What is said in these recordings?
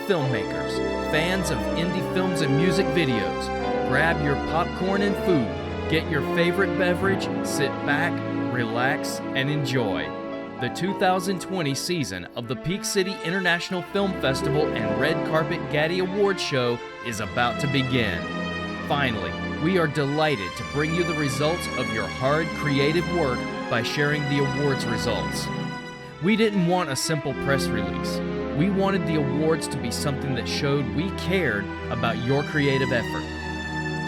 filmmakers, fans of indie films and music videos, grab your popcorn and food, get your favorite beverage, sit back, relax, and enjoy. The 2020 season of the Peak City International Film Festival and Red Carpet Gaddy Awards show is about to begin. Finally, we are delighted to bring you the results of your hard creative work by sharing the awards results. We didn't want a simple press release. We wanted the awards to be something that showed we cared about your creative effort.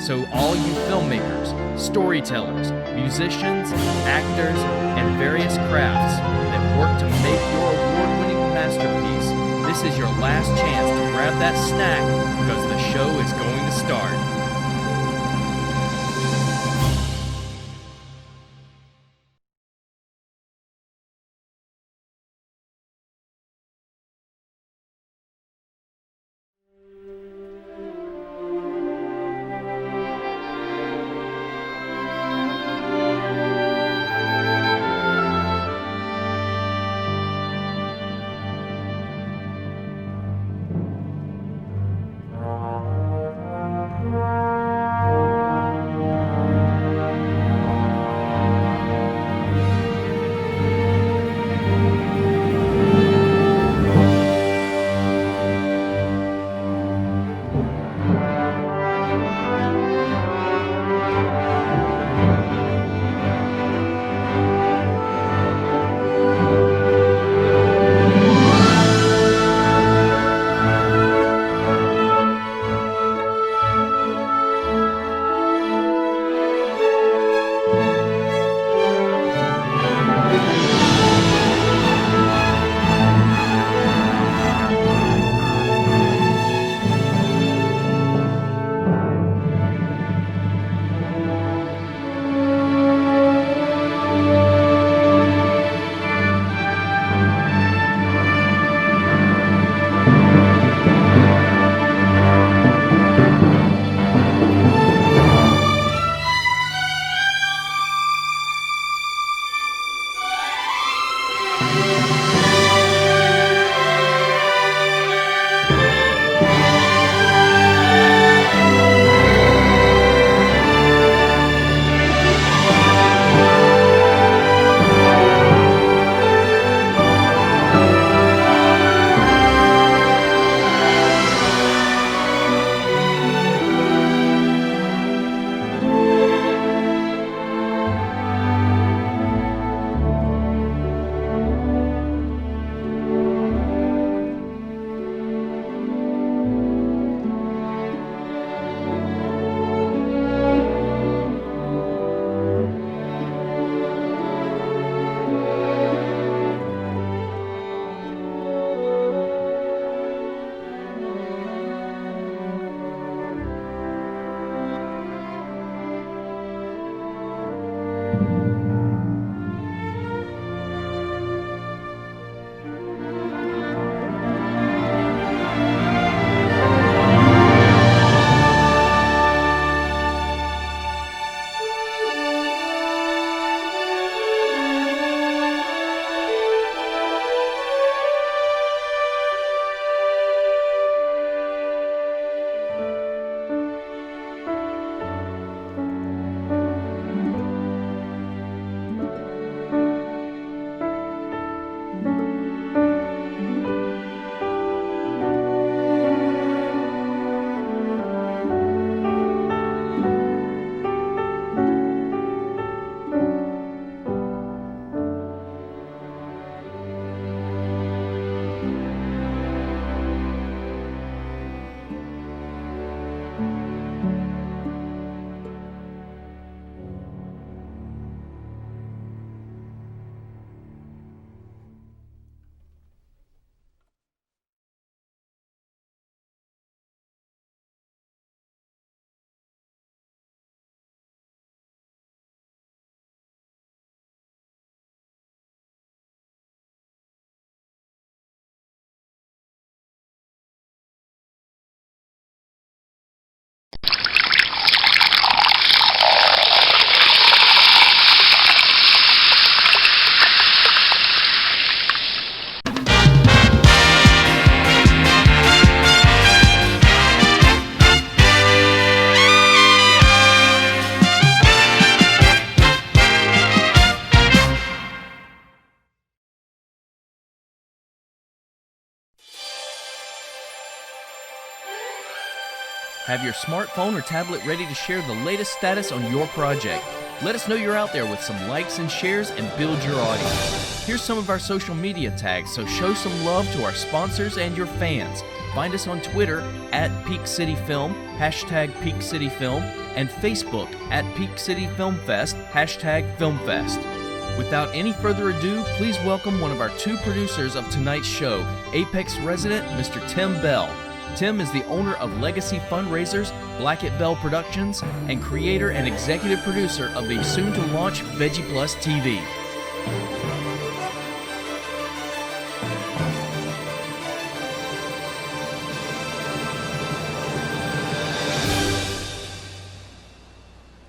So all you filmmakers, storytellers, musicians, actors, and various crafts that work to make your award-winning masterpiece, this is your last chance to grab that snack because the show is going to start. Have your smartphone or tablet ready to share the latest status on your project. Let us know you're out there with some likes and shares and build your audience. Here's some of our social media tags, so show some love to our sponsors and your fans. Find us on Twitter at Peak City Film, hashtag Peak City Film, and Facebook at Peak City Film Fest, hashtag FilmFest. Without any further ado, please welcome one of our two producers of tonight's show, Apex resident Mr. Tim Bell. Tim is the owner of Legacy Fundraisers, Blackett Bell Productions, and creator and executive producer of the soon-to-launch Veggie Plus TV.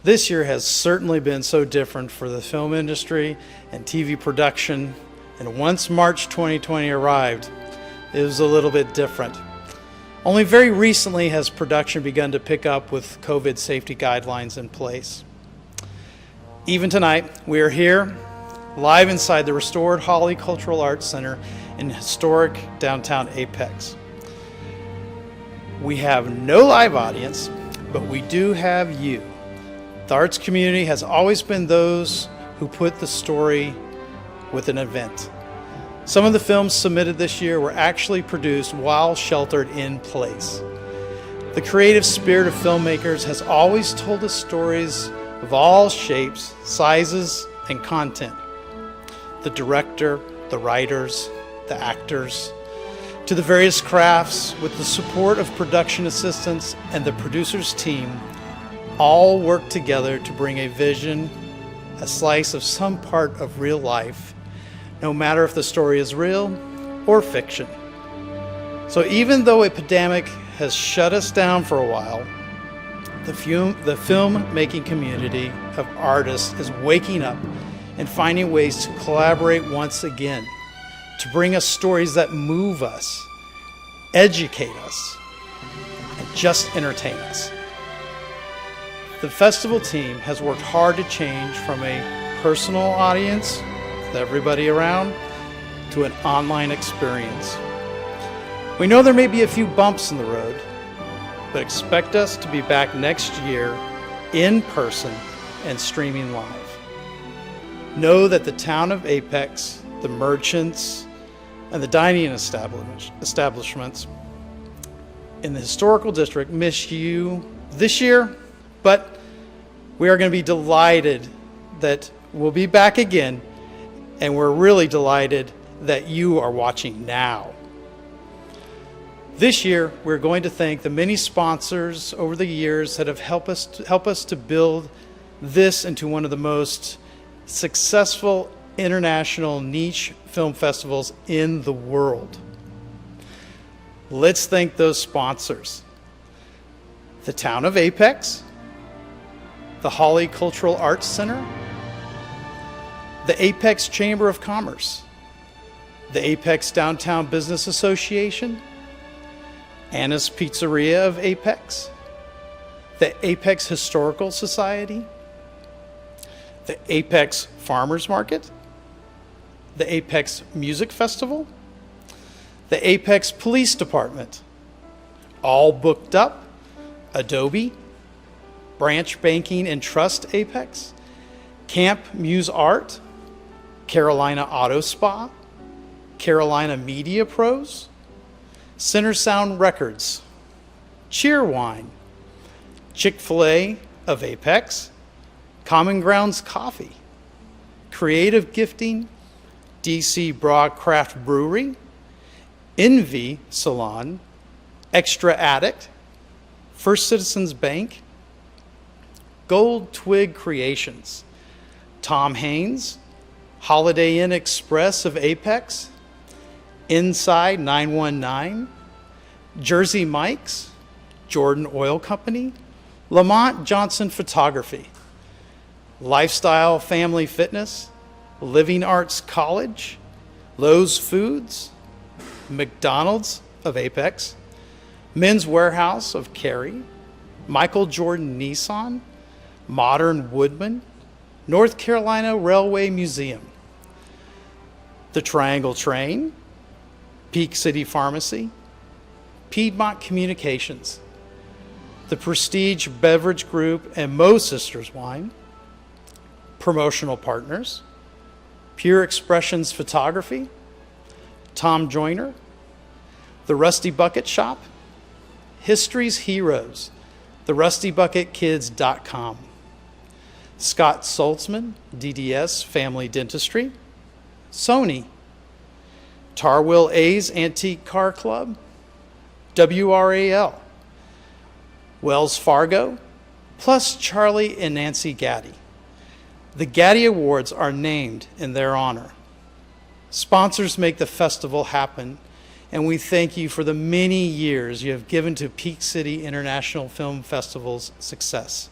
This year has certainly been so different for the film industry and TV production, and once March 2020 arrived, it was a little bit different. Only very recently has production begun to pick up with COVID safety guidelines in place. Even tonight, we are here, live inside the restored Halle Cultural Arts Center in historic downtown Apex. We have no live audience, but we do have you. The arts community has always been those who put the story with an event. Some of the films submitted this year were actually produced while sheltered in place. The creative spirit of filmmakers has always told us stories of all shapes, sizes, and content. The director, the writers, the actors, to the various crafts with the support of production assistants and the producer's team, all work together to bring a vision, a slice of some part of real life, no matter if the story is real or fiction. So even though a pandemic has shut us down for a while, the film-making community of artists is waking up and finding ways to collaborate once again, to bring us stories that move us, educate us, and just entertain us. The festival team has worked hard to change from a personal audience with everybody around to an online experience. We know there may be a few bumps in the road, but expect us to be back next year in person and streaming live. Know that the town of Apex, the merchants, and the dining establishments in the historical district miss you this year, but we are going to be delighted that we'll be back again, and we're really delighted that you are watching now. This year, we're going to thank the many sponsors over the years that have helped us to build this into one of the most successful international niche film festivals in the world. Let's thank those sponsors. The town of Apex, the Halle Cultural Arts Center, the Apex Chamber of Commerce, the Apex Downtown Business Association, Anna's Pizzeria of Apex, the Apex Historical Society, the Apex Farmers Market, the Apex Music Festival, the Apex Police Department, All Booked Up, Adobe, Branch Banking and Trust Apex, Camp Muse Art, Carolina Auto Spa, Carolina Media Pros, Center Sound Records, Cheerwine, Chick-fil-A of Apex, Common Grounds Coffee, Creative Gifting, DC Broadcraft Brewery, Envy Salon, Extra Addict, First Citizens Bank, Gold Twig Creations, Tom Haynes, Holiday Inn Express of Apex, Inside 919, Jersey Mike's, Jordan Oil Company, Lamont Johnson Photography, Lifestyle Family Fitness, Living Arts College, Lowe's Foods, McDonald's of Apex, Men's Warehouse of Cary, Michael Jordan Nissan, Modern Woodman, North Carolina Railway Museum, the Triangle Train, Peak City Pharmacy, Piedmont Communications, the Prestige Beverage Group and Mo Sisters Wine, promotional partners, Pure Expressions Photography, Tom Joyner, The Rusty Bucket Shop, History's Heroes, TheRustyBucketKids.com, Scott Soltzman, DDS Family Dentistry, Sony, Tarwill A's Antique Car Club, WRAL, Wells Fargo, plus Charlie and Nancy Gaddy. The Gaddy Awards are named in their honor. Sponsors make the festival happen, and we thank you for the many years you have given to Peak City International Film Festival's success.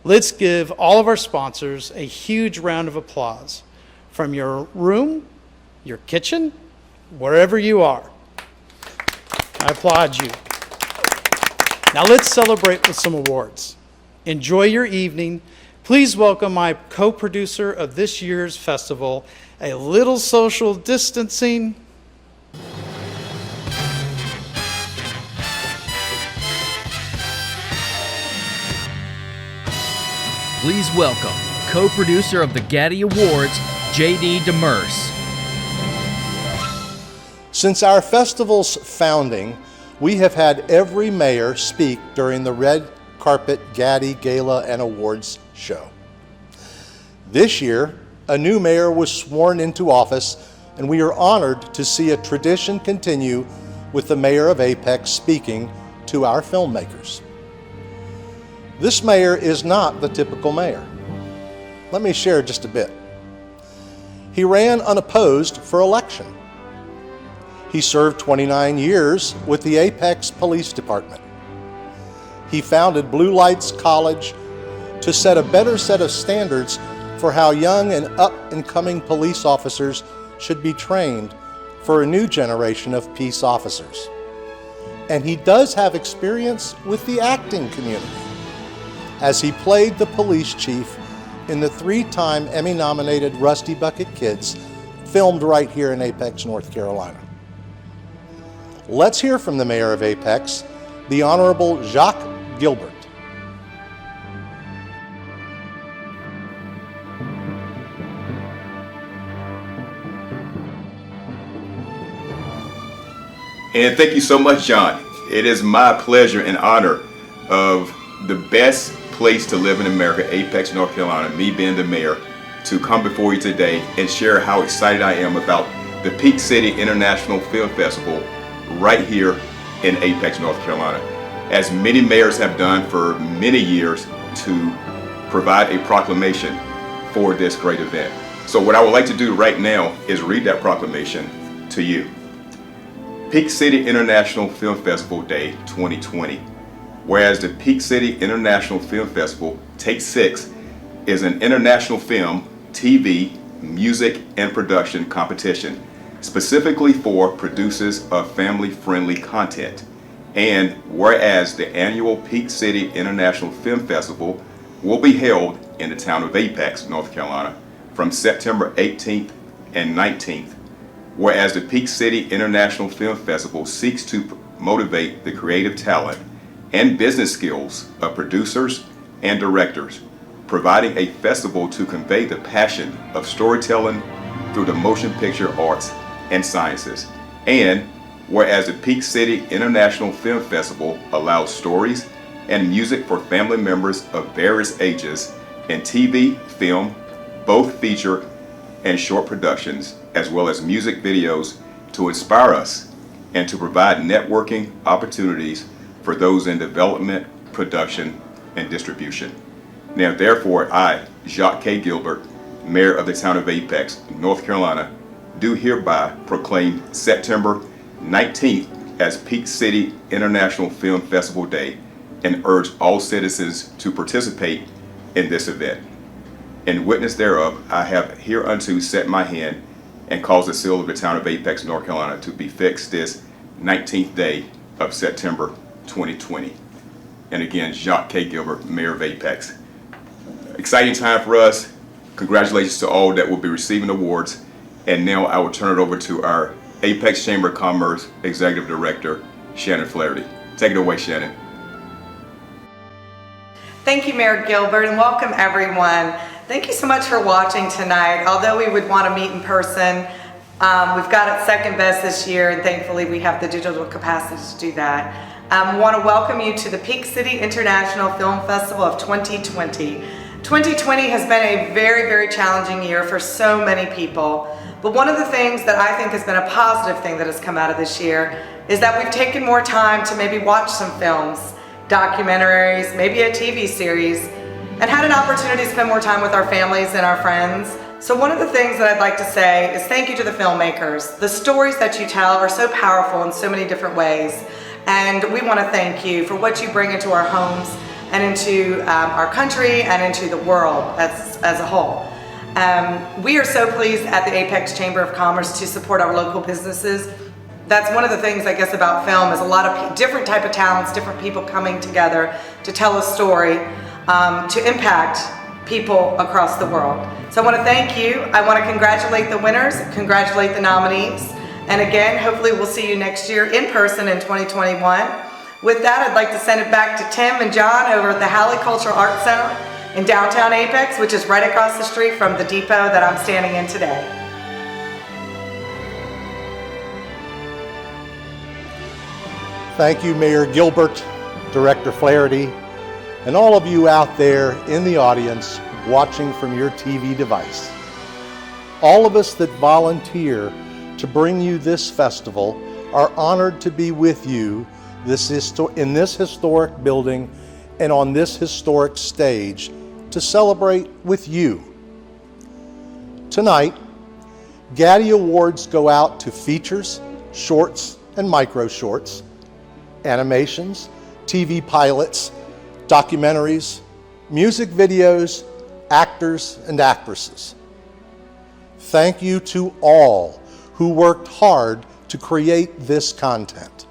Let's give all of our sponsors a huge round of applause from your room, your kitchen, wherever you are. I applaud you. Now let's celebrate with some awards. Enjoy your evening. Please welcome my co-producer of this year's festival, a little social distancing. Please welcome co-producer of the Gaddy Awards, J.D. Demers. Since our festival's founding, we have had every mayor speak during the Red Carpet Gaddy Gala and Awards show. This year, a new mayor was sworn into office, and we are honored to see a tradition continue with the mayor of Apex speaking to our filmmakers. This mayor is not the typical mayor. Let me share just a bit. He ran unopposed for election. He served 29 years with the Apex Police Department. He founded Blue Lights College to set a better set of standards for how young and up-and-coming police officers should be trained for a new generation of peace officers. And he does have experience with the acting community, as he played the police chief in the 3-time Emmy-nominated Rusty Bucket Kids, filmed right here in Apex, North Carolina. Let's hear from the mayor of Apex, the Honorable Jacques Gilbert. And thank you so much, John. It is my pleasure and honor of the best place to live in America, Apex, North Carolina, me being the mayor, to come before you today and share how excited I am about the Peak City International Film Festival right here in Apex, North Carolina. As many mayors have done for many years to provide a proclamation for this great event. So what I would like to do right now is read that proclamation to you. Peak City International Film Festival Day 2020. Whereas the Peak City International Film Festival Take 6 is an international film, TV, music, and production competition specifically for producers of family-friendly content. And whereas the annual Peak City International Film Festival will be held in the town of Apex, North Carolina from September 18th and 19th, whereas the Peak City International Film Festival seeks to motivate the creative talent and business skills of producers and directors, providing a festival to convey the passion of storytelling through the motion picture arts and sciences. And whereas the Peak City International Film Festival allows stories and music for family members of various ages in TV, film, both feature and short productions, as well as music videos to inspire us and to provide networking opportunities for those in development, production, and distribution. Now, therefore, I, Jacques K. Gilbert, Mayor of the town of Apex, North Carolina, do hereby proclaim September 19th as Peak City International Film Festival Day and urge all citizens to participate in this event. In witness thereof, I have hereunto set my hand and caused the seal of the town of Apex, North Carolina to be fixed this 19th day of September 2020. And again, Jacques K. Gilbert, Mayor of Apex. Exciting time for us. Congratulations to all that will be receiving awards. And now I will turn it over to our Apex Chamber of Commerce Executive Director, Shannon Flaherty. Take it away, Shannon. Thank you, Mayor Gilbert, and welcome everyone. Thank you so much for watching tonight. Although we would want to meet in person, we've got it second best this year, and thankfully we have the digital capacity to do that. We want to welcome you to the Peak City International Film Festival of 2020. 2020 has been a very, very challenging year for so many people. But one of the things that I think has been a positive thing that has come out of this year is that we've taken more time to maybe watch some films, documentaries, maybe a TV series, and had an opportunity to spend more time with our families and our friends. So one of the things that I'd like to say is thank you to the filmmakers. The stories that you tell are so powerful in so many different ways. And we want to thank you for what you bring into our homes and into our country and into the world as a whole. We are so pleased at the Apex Chamber of Commerce to support our local businesses. That's one of the things, I guess, about film is a lot of different type of talents, different people coming together to tell a story, to impact people across the world. So I want to thank you. I want to congratulate the winners, congratulate the nominees. And again, hopefully we'll see you next year in person in 2021. With that, I'd like to send it back to Tim and John over at the Halle Cultural Arts Center in downtown Apex, which is right across the street from the depot that I'm standing in today. Thank you, Mayor Gilbert, Director Flaherty, and all of you out there in the audience watching from your TV device. All of us that volunteer to bring you this festival are honored to be with you in this historic building and on this historic stage to celebrate with you. Tonight, Gaddy Awards go out to features, shorts and micro shorts, animations, TV pilots, documentaries, music videos, actors and actresses. Thank you to all who worked hard to create this content.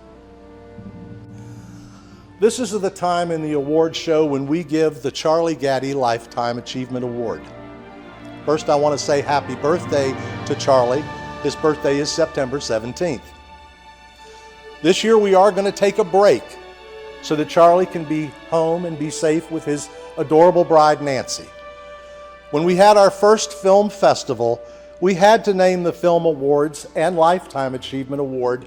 This is the time in the award show when we give the Charlie Gaddy Lifetime Achievement Award. First, I want to say happy birthday to Charlie. His birthday is September 17th. This year we are going to take a break so that Charlie can be home and be safe with his adorable bride, Nancy. When we had our first film festival, we had to name the Film Awards and Lifetime Achievement Award,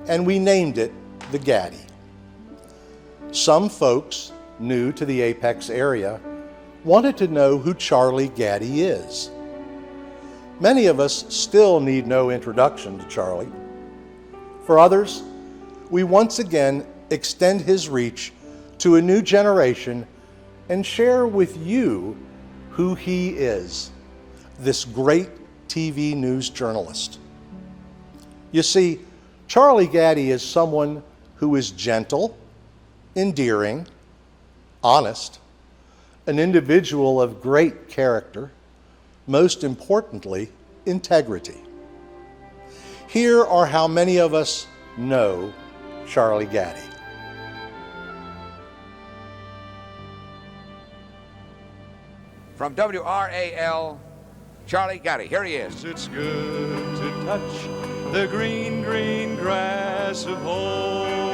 and we named it the Gaddy. Some folks new to the Apex area wanted to know who Charlie Gaddy is. Many of us still need no introduction to Charlie. For others, we once again extend his reach to a new generation and share with you who he is, this great TV news journalist. You see, Charlie Gaddy is someone who is gentle, endearing, honest, an individual of great character, most importantly, integrity. Here are how many of us know Charlie Gaddy. From WRAL, Charlie Gaddy. Here he is. It's good to touch the green, green grass of home.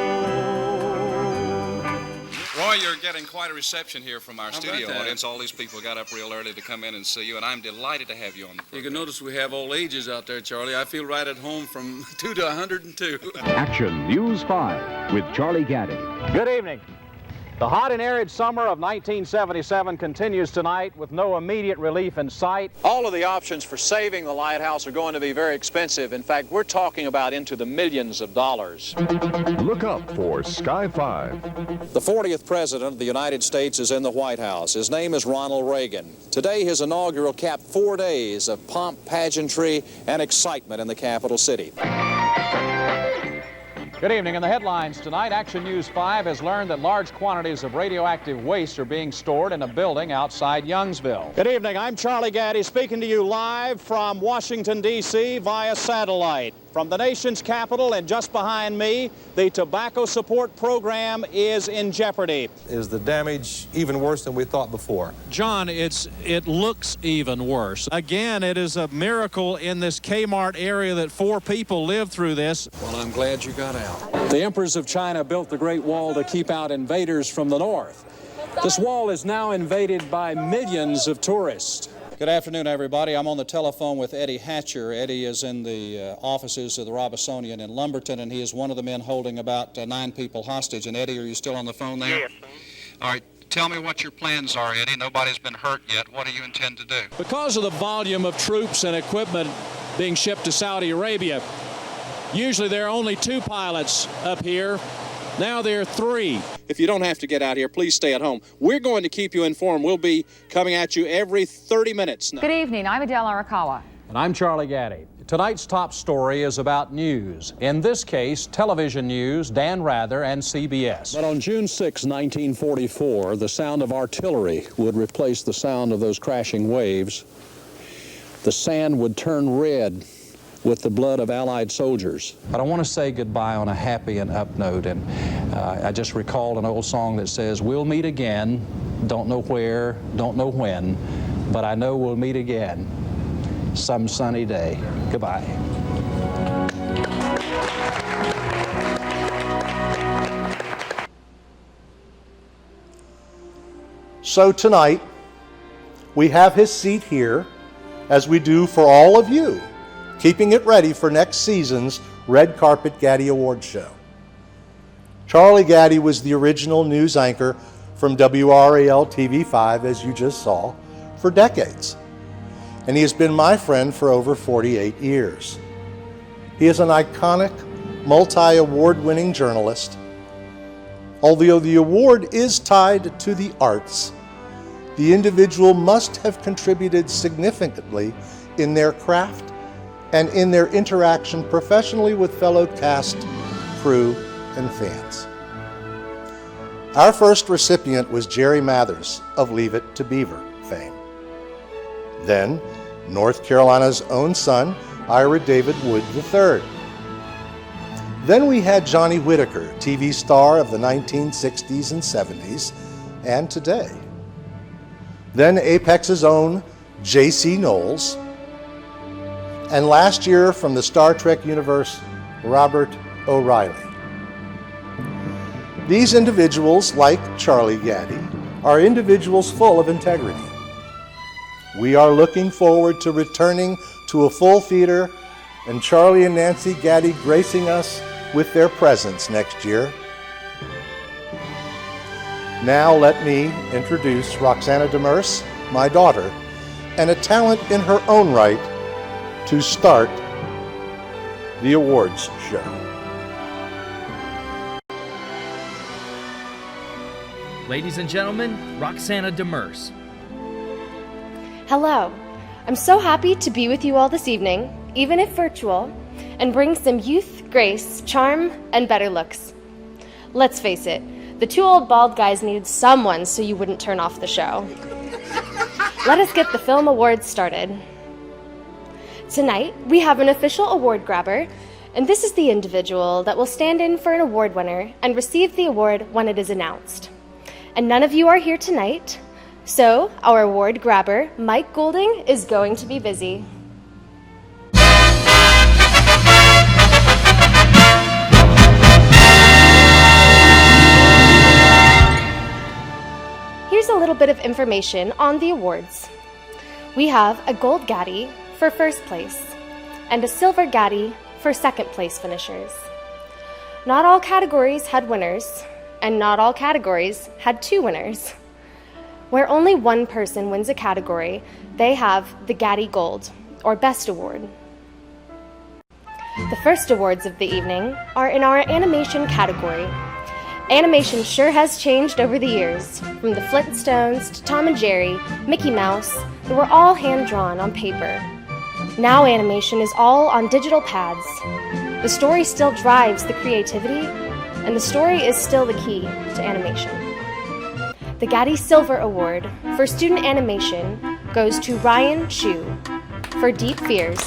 Roy, you're getting quite a reception here from our studio audience. All these people got up real early to come in and see you, and I'm delighted to have you on the program. You can notice we have all ages out there, Charlie. I feel right at home from 2 to 102. Action News 5 with Charlie Gaddy. Good evening. The hot and arid summer of 1977 continues tonight with no immediate relief in sight. All of the options for saving the lighthouse are going to be very expensive. In fact, we're talking about into the millions of dollars. Look up for Sky 5. The 40th President of the United States is in the White House. His name is Ronald Reagan. Today, his inaugural capped 4 days of pomp, pageantry, and excitement in the capital city. Good evening. In the headlines tonight, Action News 5 has learned that large quantities of radioactive waste are being stored in a building outside Youngsville. Good evening. I'm Charlie Gaddy speaking to you live from Washington, D.C. via satellite. From the nation's capital and just behind me, the tobacco support program is in jeopardy. Is the damage even worse than we thought before? John, it looks even worse. Again, it is a miracle in this Kmart area that 4 people lived through this. Well, I'm glad you got out. The emperors of China built the Great Wall to keep out invaders from the north. This wall is now invaded by millions of tourists. Good afternoon, everybody. I'm on the telephone with Eddie Hatcher. Eddie is in the offices of the Robertsonian in Lumberton, and he is one of the men holding about 9 people hostage. And Eddie, are you still on the phone there? Yes. All right. Tell me what your plans are, Eddie. Nobody's been hurt yet. What do you intend to do? Because of the volume of troops and equipment being shipped to Saudi Arabia, usually there are only 2 pilots up here. Now there are 3. If you don't have to get out here, please stay at home. We're going to keep you informed. We'll be coming at you every 30 minutes now. Good evening. I'm Adele Arakawa. And I'm Charlie Gaddy. Tonight's top story is about news. In this case, television news, Dan Rather and CBS. But on June 6, 1944, the sound of artillery would replace the sound of those crashing waves. The sand would turn red with the blood of Allied soldiers. But I want to say goodbye on a happy and up note, and I just recalled an old song that says, we'll meet again, don't know where, don't know when, but I know we'll meet again some sunny day. Goodbye. So tonight, we have his seat here, as we do for all of you, keeping it ready for next season's Red Carpet Gaddy Awards show. Charlie Gaddy was the original news anchor from WRAL TV5, as you just saw, for decades. And he has been my friend for over 48 years. He is an iconic, multi-award-winning journalist. Although the award is tied to the arts, the individual must have contributed significantly in their craft and in their interaction professionally with fellow cast, crew, and fans. Our first recipient was Jerry Mathers of Leave It to Beaver fame. Then, North Carolina's own son, Ira David Wood III. Then we had Johnny Whitaker, TV star of the 1960s and 70s, and today. Then Apex's own J.C. Knowles, and last year from the Star Trek universe, Robert O'Reilly. These individuals, like Charlie Gaddy, are individuals full of integrity. We are looking forward to returning to a full theater and Charlie and Nancy Gaddy gracing us with their presence next year. Now let me introduce Roxana Demers, my daughter, and a talent in her own right, to start the awards show. Ladies and gentlemen, Roxana Demers. Hello. I'm so happy to be with you all this evening, even if virtual, and bring some youth, grace, charm, and better looks. Let's face it, the 2 old bald guys needed someone so you wouldn't turn off the show. Let us get the film awards started. Tonight, we have an official award grabber, and this is the individual that will stand in for an award winner and receive the award when it is announced. And none of you are here tonight, so our award grabber, Mike Goulding, is going to be busy. Here's a little bit of information on the awards. We have a gold Gaddy for first place and a silver Gaddy for second place finishers. Not all categories had winners, and not all categories had 2 winners. Where only one person wins a category, they have the Gaddy Gold, or Best Award. The first awards of the evening are in our animation category. Animation sure has changed over the years, from the Flintstones to Tom and Jerry, Mickey Mouse, they were all hand-drawn on paper. Now animation is all on digital pads. The story still drives the creativity, and the story is still the key to animation. The Gaddy Silver Award for student animation goes to Ryan Chu for Deep Fears.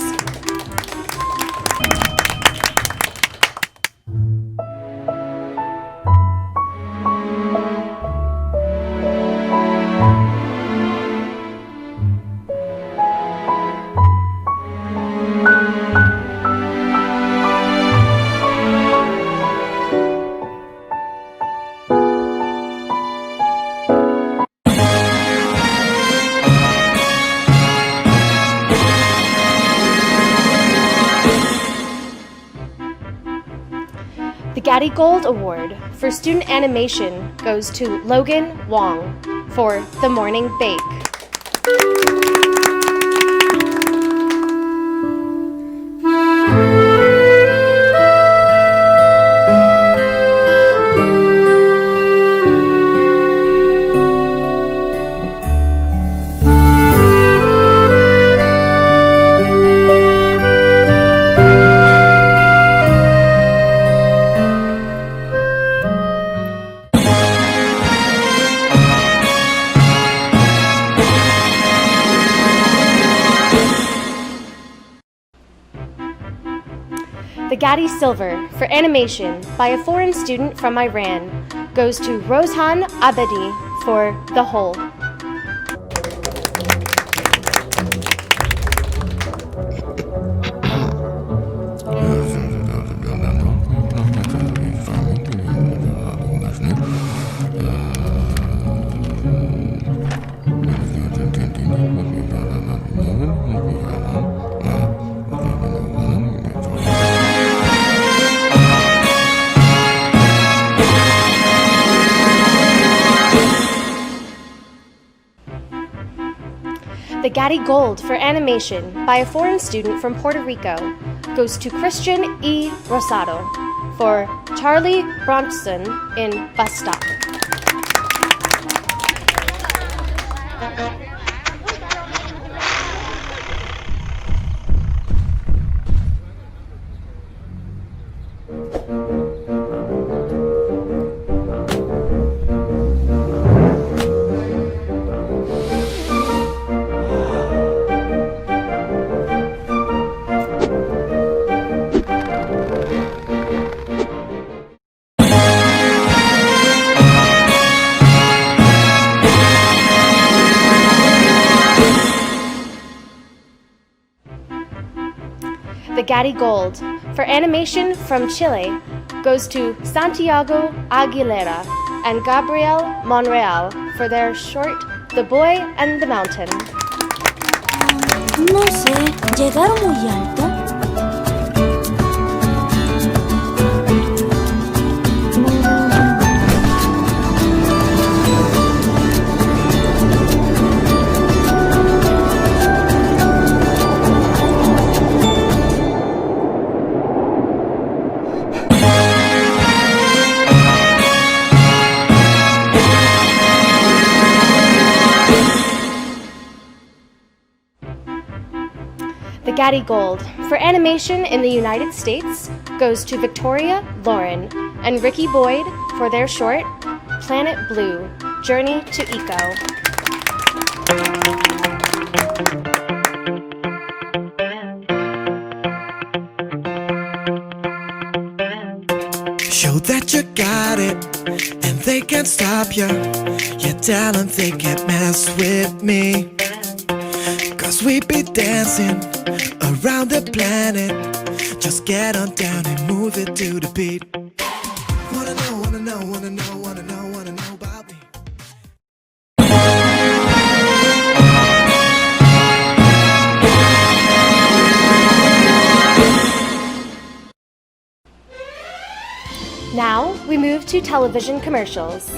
Gaddy Gold Award for Student Animation goes to Logan Wong for The Morning Bake. The Gaddy Silver for Animation by a foreign student from Iran goes to Rozhan Abedi for The Hole. The Gaddy Gold for Animation by a foreign student from Puerto Rico goes to Christian E. Rosado for Charlie Bronson in Bus Stop. The Gaddy Gold for Animation from Chile goes to Santiago Aguilera and Gabriel Monreal for their short The Boy and the Mountain. No sé, ¿llegaron muy alto? The Gaddy Gold for Animation in the United States goes to Victoria Lauren and Ricky Boyd for their short Planet Blue, Journey to Eco. Show that you got it, and they can't stop you. Your talent, they can't mess with me. Cause we be dancing around the planet. Just get on down and move it to the beat. Wanna know, wanna know, wanna know, wanna know, wanna know about me. Now we move to television commercials.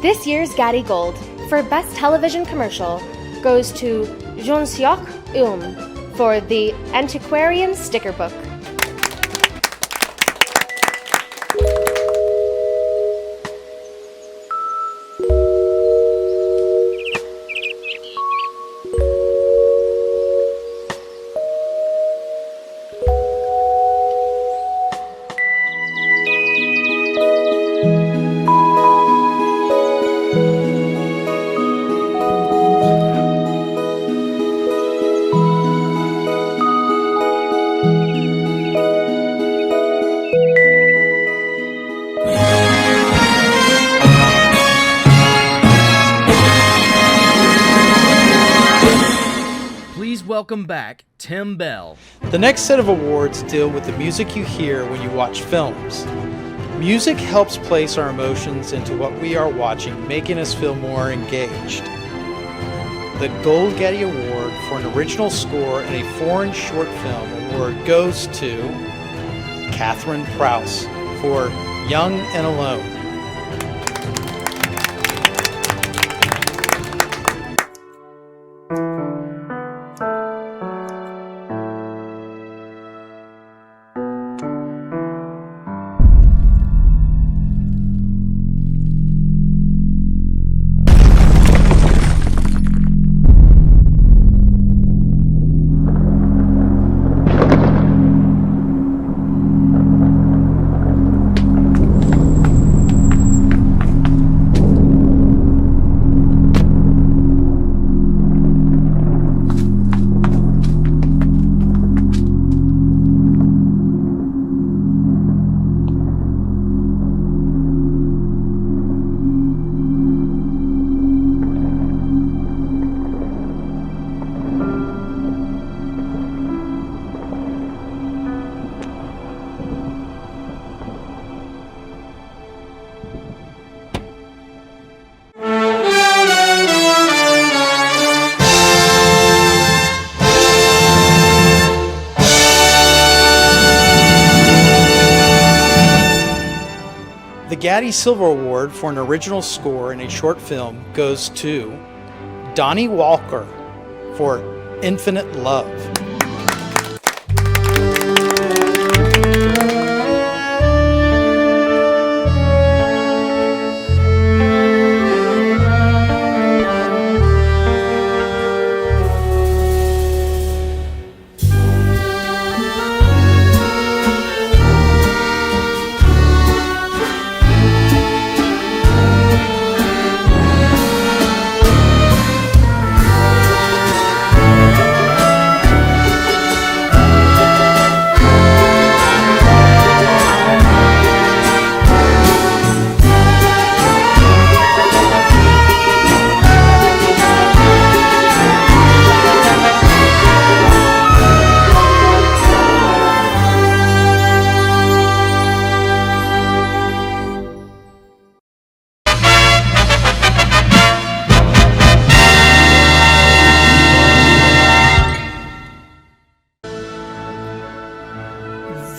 This year's Gaddy Gold for Best Television Commercial goes to Jeon-seok for the Antiquarian Sticker Book. Welcome back, Tim Bell. The next set of awards deal with the music you hear when you watch films. Music helps place our emotions into what we are watching, making us feel more engaged. The Gold Gaddy Award for an original score in a foreign short film award goes to Catherine Prouse for Young and Alone. The Gaddy Silver Award for an original score in a short film goes to Donnie Walker for Infinite Love.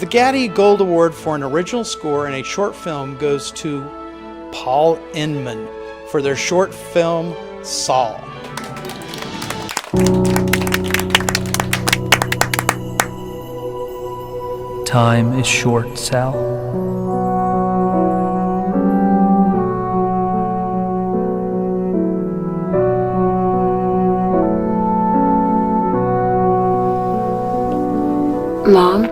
The Gaddy Gold Award for an original score in a short film goes to Paul Inman for their short film Saul. Time is short, Sal. Mom?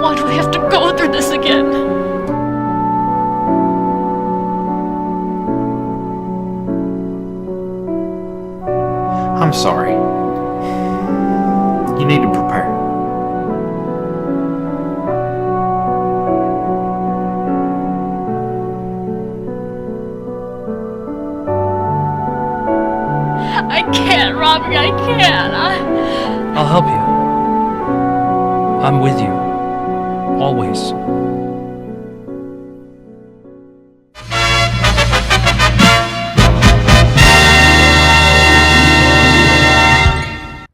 Why do we have to go through this again? I'm sorry. You need to prepare. I can't, Robbie, I can't. I'll help you. I'm with you. Always.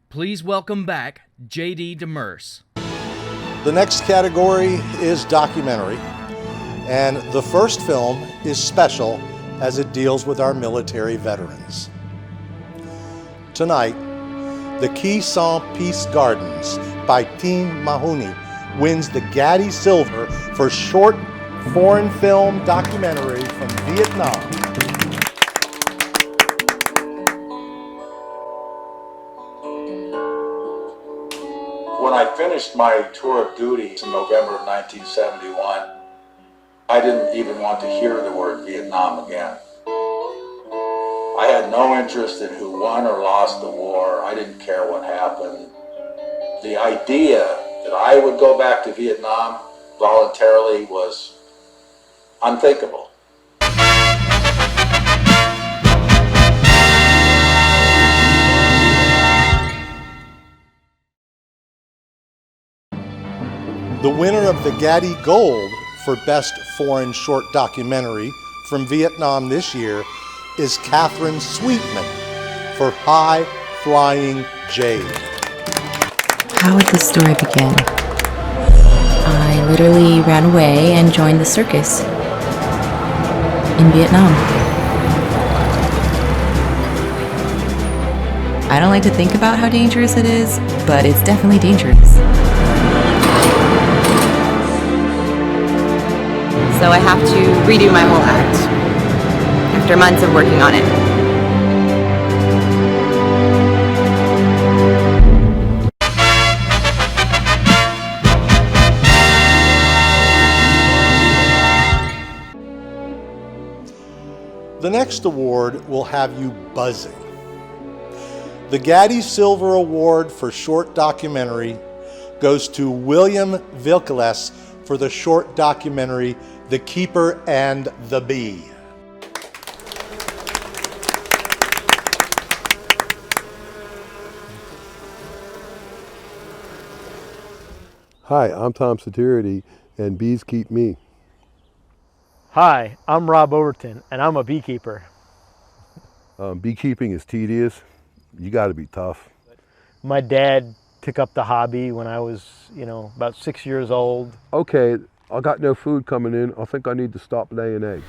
Please welcome back J.D. Demers. The next category is documentary, and the first film is special as it deals with our military veterans. Tonight, The Quai Sans Peace Gardens by Team Mahoney wins the Gaddy Silver for short foreign film documentary from Vietnam. When I finished my tour of duty in November of 1971, I didn't even want to hear the word Vietnam again. I had no interest in who won or lost the war. I didn't care what happened. The idea that I would go back to Vietnam voluntarily was unthinkable. The winner of the Gaddy Gold for Best Foreign Short Documentary from Vietnam this year is Catherine Sweetman for High Flying Jade. How would this story begin? I literally ran away and joined the circus in Vietnam. I don't like to think about how dangerous it is, but it's definitely dangerous. So I have to redo my whole act after months of working on it. The next award will have you buzzing. The Gaddy Silver Award for Short Documentary goes to William Vilkeles for the short documentary The Keeper and the Bee. Hi, I'm Tom Satirity, and bees keep me. Hi, I'm Rob Overton, and I'm a beekeeper. Beekeeping is tedious. You got to be tough. My dad took up the hobby when I was, about 6 years old. Okay, I got no food coming in. I think I need to stop laying eggs.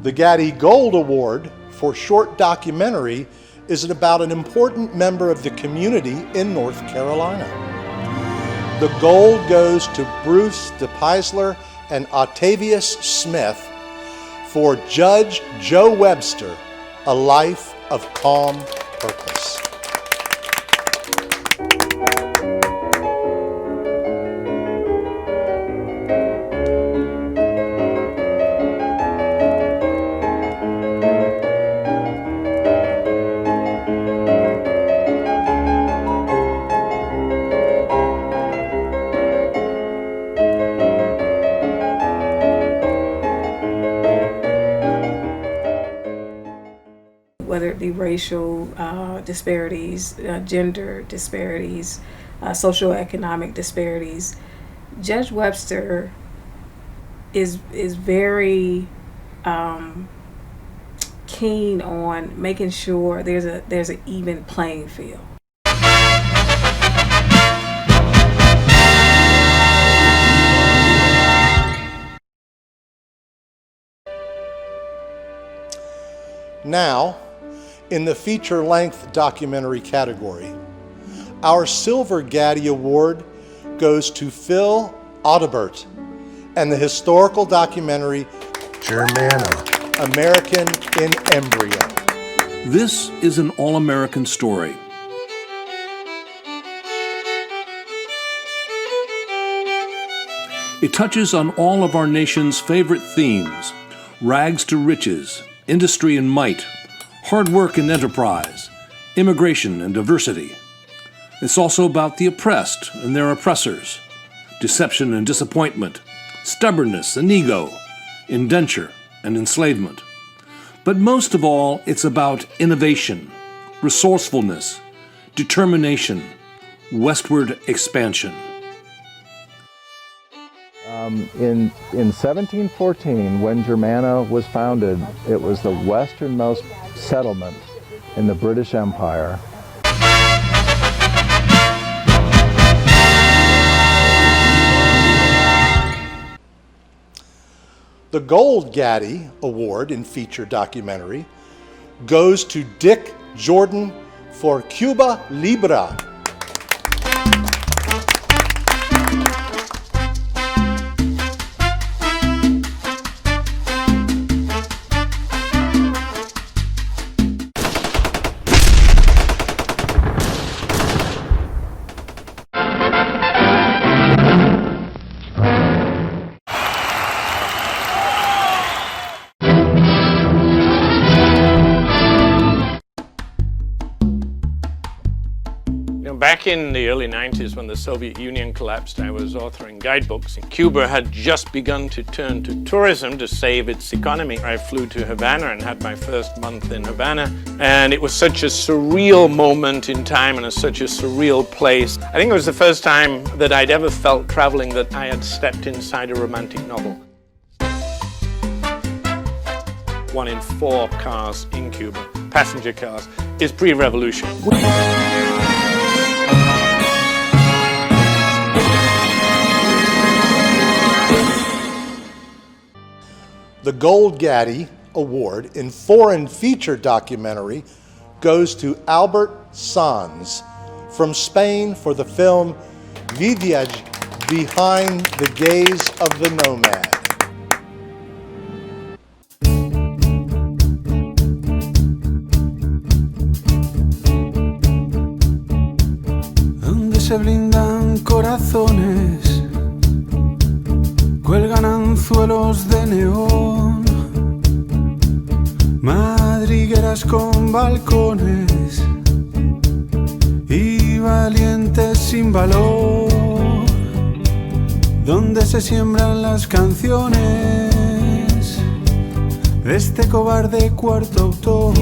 The Gaddy Gold Award for Short Documentary is about an important member of the community in North Carolina. The gold goes to Bruce DePeisler and Octavius Smith for Judge Joe Webster, A Life of Calm Purpose. Whether it be racial disparities, gender disparities, socioeconomic disparities. Judge Webster is very keen on making sure there's an even playing field. Now, in the feature-length documentary category, our Silver Gaddy Award goes to Phil Audibert and the historical documentary Germana, American in Embryo. This is an all-American story. It touches on all of our nation's favorite themes: rags to riches, industry and might, hard work and enterprise, immigration and diversity. It's also about the oppressed and their oppressors, deception and disappointment, stubbornness and ego, indenture and enslavement. But most of all, it's about innovation, resourcefulness, determination, westward expansion. In 1714, when Germana was founded, it was the westernmost settlement in the British Empire. The Gold Gaddy Award in feature documentary goes to Dick Jordan for Cuba Libre. Back in the early 90s when the Soviet Union collapsed, I was authoring guidebooks. Cuba had just begun to turn to tourism to save its economy. I flew to Havana and had my first month in Havana, and it was such a surreal moment in time and such a surreal place. I think it was the first time that I'd ever felt traveling that I had stepped inside a romantic novel. 1 in 4 cars in Cuba, passenger cars, is pre-revolution. The Gold Gaddy Award in Foreign Feature Documentary goes to Albert Sanz from Spain for the film Vidiage, Behind the Gaze of the Nomad. Donde se blindan corazones, cuelgan anzuelos de neón, madrigueras con balcones y valientes sin valor, donde se siembran las canciones de este cobarde cuarto autor.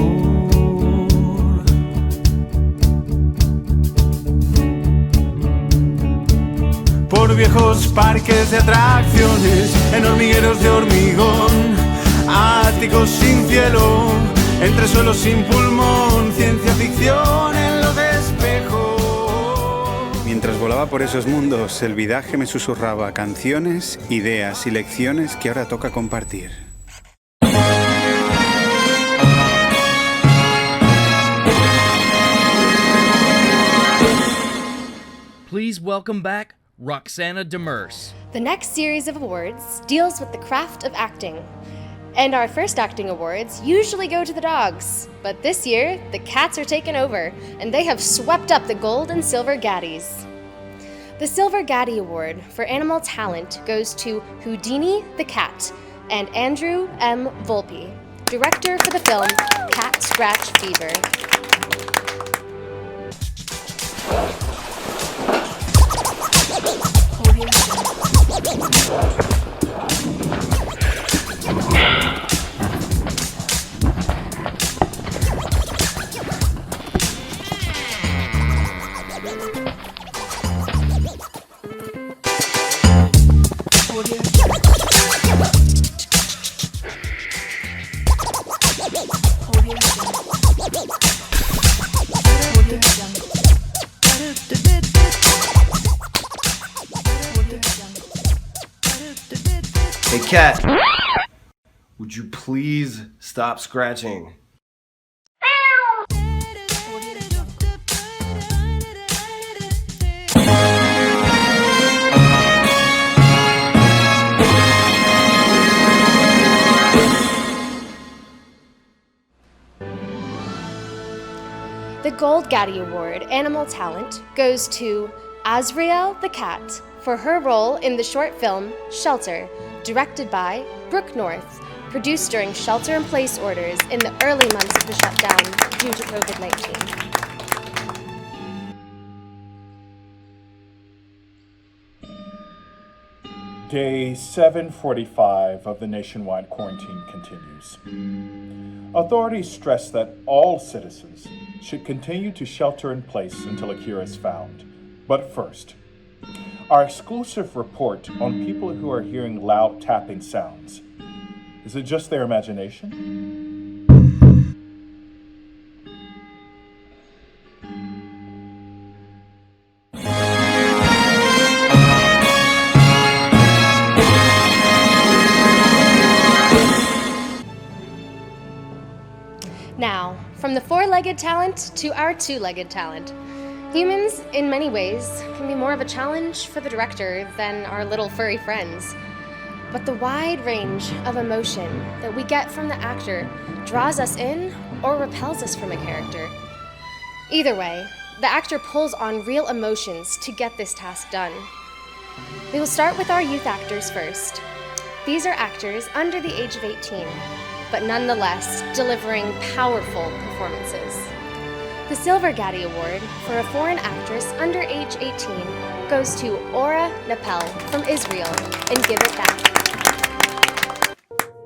Por viejos parques de atracciones, en hormigueros de hormigón, áticos sin cielo, entre suelos sin pulmón, ciencia ficción en los espejos. Mientras volaba por esos mundos, el vidaje me susurraba canciones, ideas y lecciones que ahora toca compartir. Please welcome back Roxana Demers. The next series of awards deals with the craft of acting. And our first acting awards usually go to the dogs. But this year, the cats are taking over, and they have swept up the gold and silver Gaddies. The Silver Gaddy Award for Animal Talent goes to Houdini the Cat and Andrew M. Volpe, director for the film Cat Scratch Fever. Hey, cat. Would you please stop scratching? The Gold Gaddy Award Animal Talent goes to Azriel the Cat for her role in the short film Shelter, directed by Brooke North, produced during shelter-in-place orders in the early months of the shutdown due to COVID-19. Day 745 of the nationwide quarantine continues. Authorities stress that all citizens should continue to shelter in place until a cure is found. But first, our exclusive report on people who are hearing loud tapping sounds. Is it just their imagination? Now, from the four-legged talent to our two-legged talent. Humans, in many ways, can be more of a challenge for the director than our little furry friends. But the wide range of emotion that we get from the actor draws us in or repels us from a character. Either way, the actor pulls on real emotions to get this task done. We will start with our youth actors first. These are actors under the age of 18, but nonetheless delivering powerful performances. The Silver Gaddy Award for a foreign actress under age 18 goes to Ora Napel from Israel in Give It Back.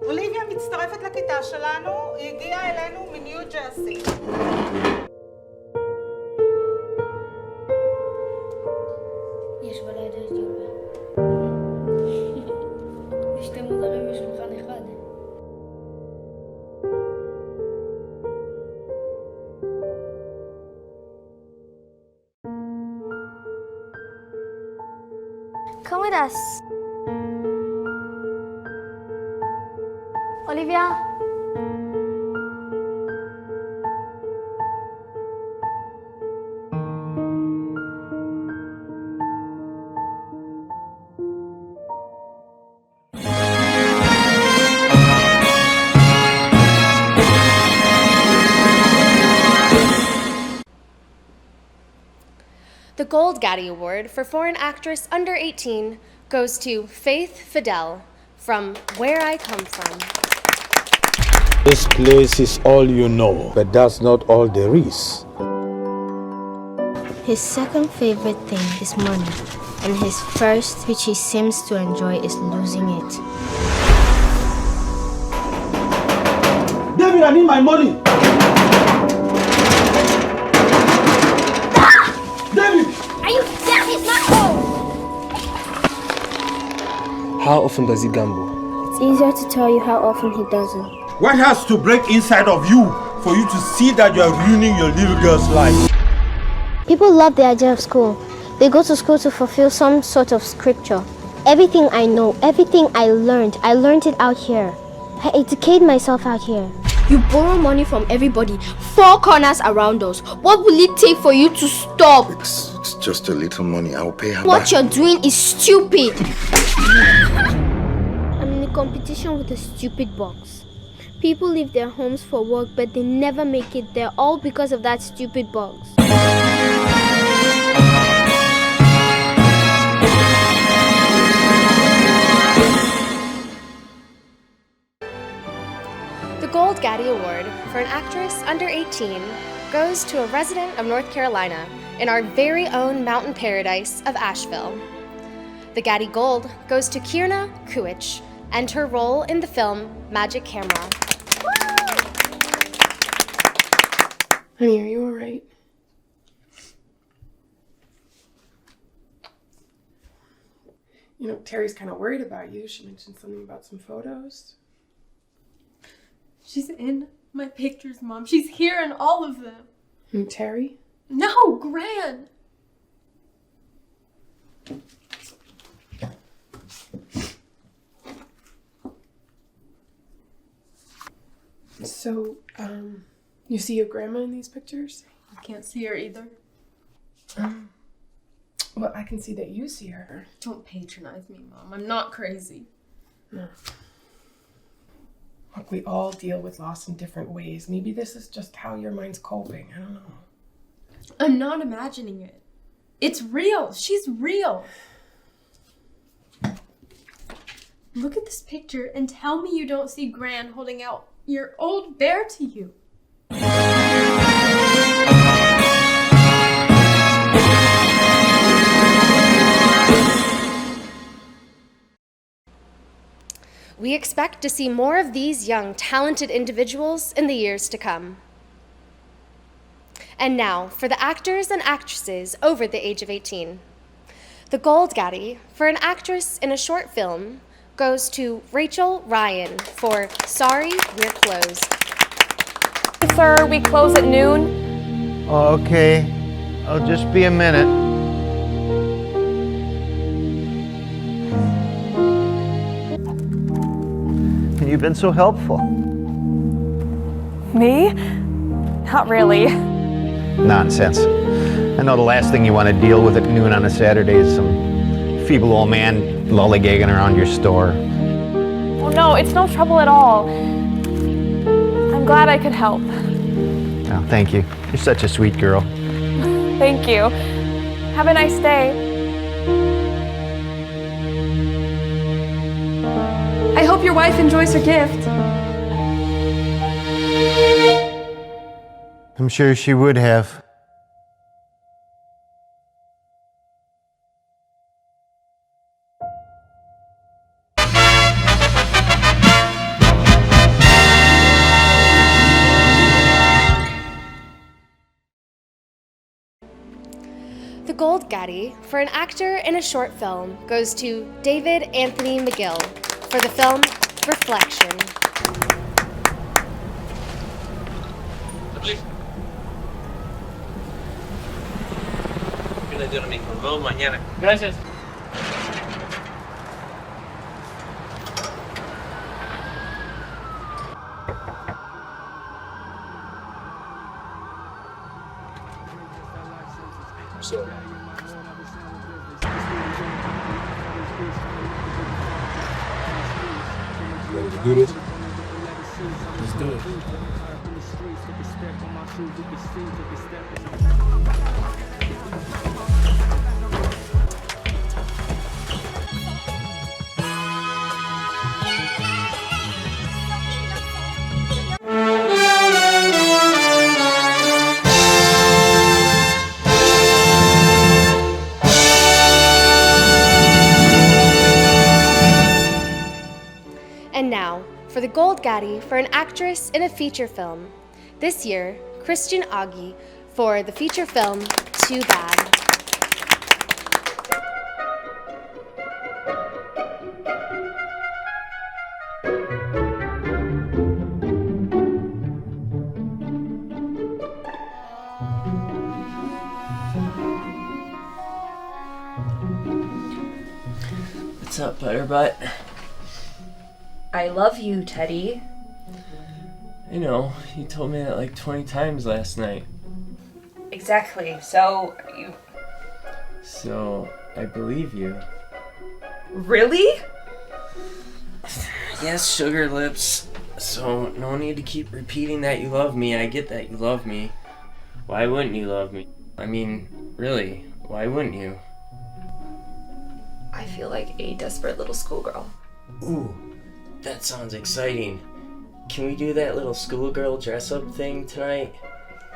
אוליביה מצטרפת לכיתה שלנו, היא הגיעה אלינו מניו ג'רסי. יש בלידת יובה. יש שתי מוזרים בשולחן אחד. Come with us. Olivia. The Gold Gaddy Award for Foreign Actress Under 18 goes to Faith Fidel from Where I Come From. This place is all you know, but that's not all there is. His second favorite thing is money, and his first, which he seems to enjoy, is losing it. David, I need my money! David! Are you deaf? He's not home! How often does he gamble? It's easier to tell you how often he doesn't. What has to break inside of you for you to see that you are ruining your little girl's life? People love the idea of school. They go to school to fulfill some sort of scripture. Everything I know, everything I learned it out here. I educate myself out here. You borrow money from everybody, four corners around us. What will it take for you to stop? It's just a little money. I'll pay her What back. you're doing is stupid. I'm in a competition with a stupid box. People leave their homes for work, but they never make it there, all because of that stupid box. The Gold Gaddy Award for an actress under 18 goes to a resident of North Carolina in our very own mountain paradise of Asheville. The Gaddy Gold goes to Kierna Kuich and her role in the film Magic Camera. Honey, are you all right? You know, Terry's kind of worried about you. She mentioned something about some photos. She's in my pictures, Mom. She's here in all of them. And Terry? No, Gran. So, you see your grandma in these pictures? I can't see her either. Well, I can see that you see her. Don't patronize me, Mom. I'm not crazy. No. Look, we all deal with loss in different ways. Maybe this is just how your mind's coping. I don't know. I'm not imagining it. It's real. She's real. Look at this picture and tell me you don't see Gran holding out your old bear to you. We expect to see more of these young, talented individuals in the years to come. And now, for the actors and actresses over the age of 18. The Gold Gaddy for an actress in a short film goes to Rachel Ryan for Sorry, We're Closed. Sir, we close at noon. Okay, I'll just be a minute. You've been so helpful. Me? Not really. Nonsense. I know the last thing you want to deal with at noon on a Saturday is some feeble old man lollygagging around your store. Oh no, it's no trouble at all. I'm glad I could help. Oh, thank you. You're such a sweet girl. Thank you. Have a nice day. I hope your wife enjoys her gift. I'm sure she would have. The Gold Gaddy for an actor in a short film goes to David Anthony McGill for the film Reflection. Gracias. do this? Let's do it. And now, for the Gold Gaddy for an actress in a feature film. This year, Christian Augie for the feature film Too Bad. What's up, Butterbutt? I love you, Teddy. I know, you told me that like 20 times last night. Exactly. So, you... So, I believe you. Really? Yes, sugar lips. So, no need to keep repeating that you love me. I get that you love me. Why wouldn't you love me? I mean, really, why wouldn't you? I feel like a desperate little schoolgirl. Ooh, that sounds exciting. Can we do that little schoolgirl dress-up thing tonight?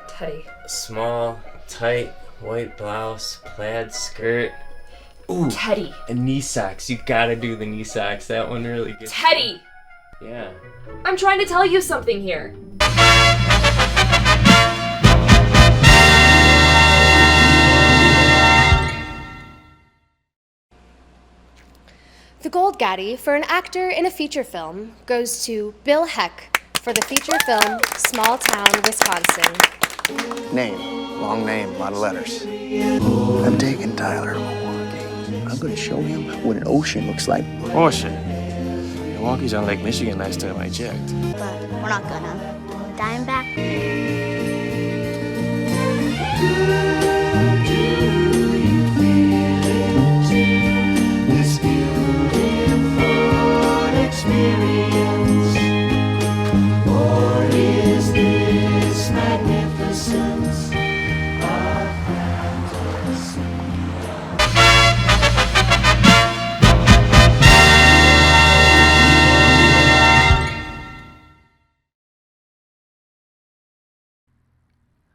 Teddy. Small, tight, white blouse, plaid skirt. Ooh, Teddy. And knee socks. You gotta do the knee socks. That one really gets... Teddy! Yeah. I'm trying to tell you something here. The Gold Gaddy for an actor in a feature film goes to Bill Heck for the feature film Small Town, Wisconsin. Name, long name, a lot of letters. I'm taking Tyler to Milwaukee. I'm gonna show him what an ocean looks like. Ocean? Milwaukee's on Lake Michigan last time I checked. But we're not gonna. Diamondback? Experience, or is this magnificence a fantasy?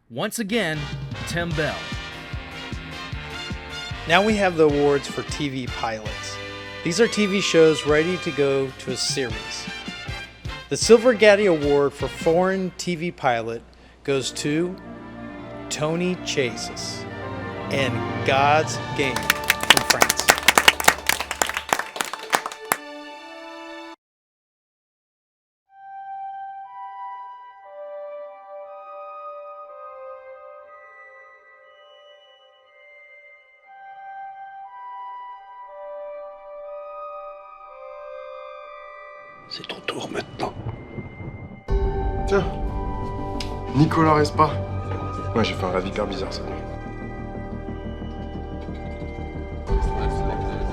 Once again, Tim Bell. Now we have the awards for TV pilots. These are TV shows ready to go to a series. The Silver Gaddy Award for Foreign TV Pilot goes to Tony Chases and God's Game from France. C'est ton tour maintenant. Tiens, Nicolas reste pas. Ouais, j'ai fait un rêve hyper bizarre cette nuit.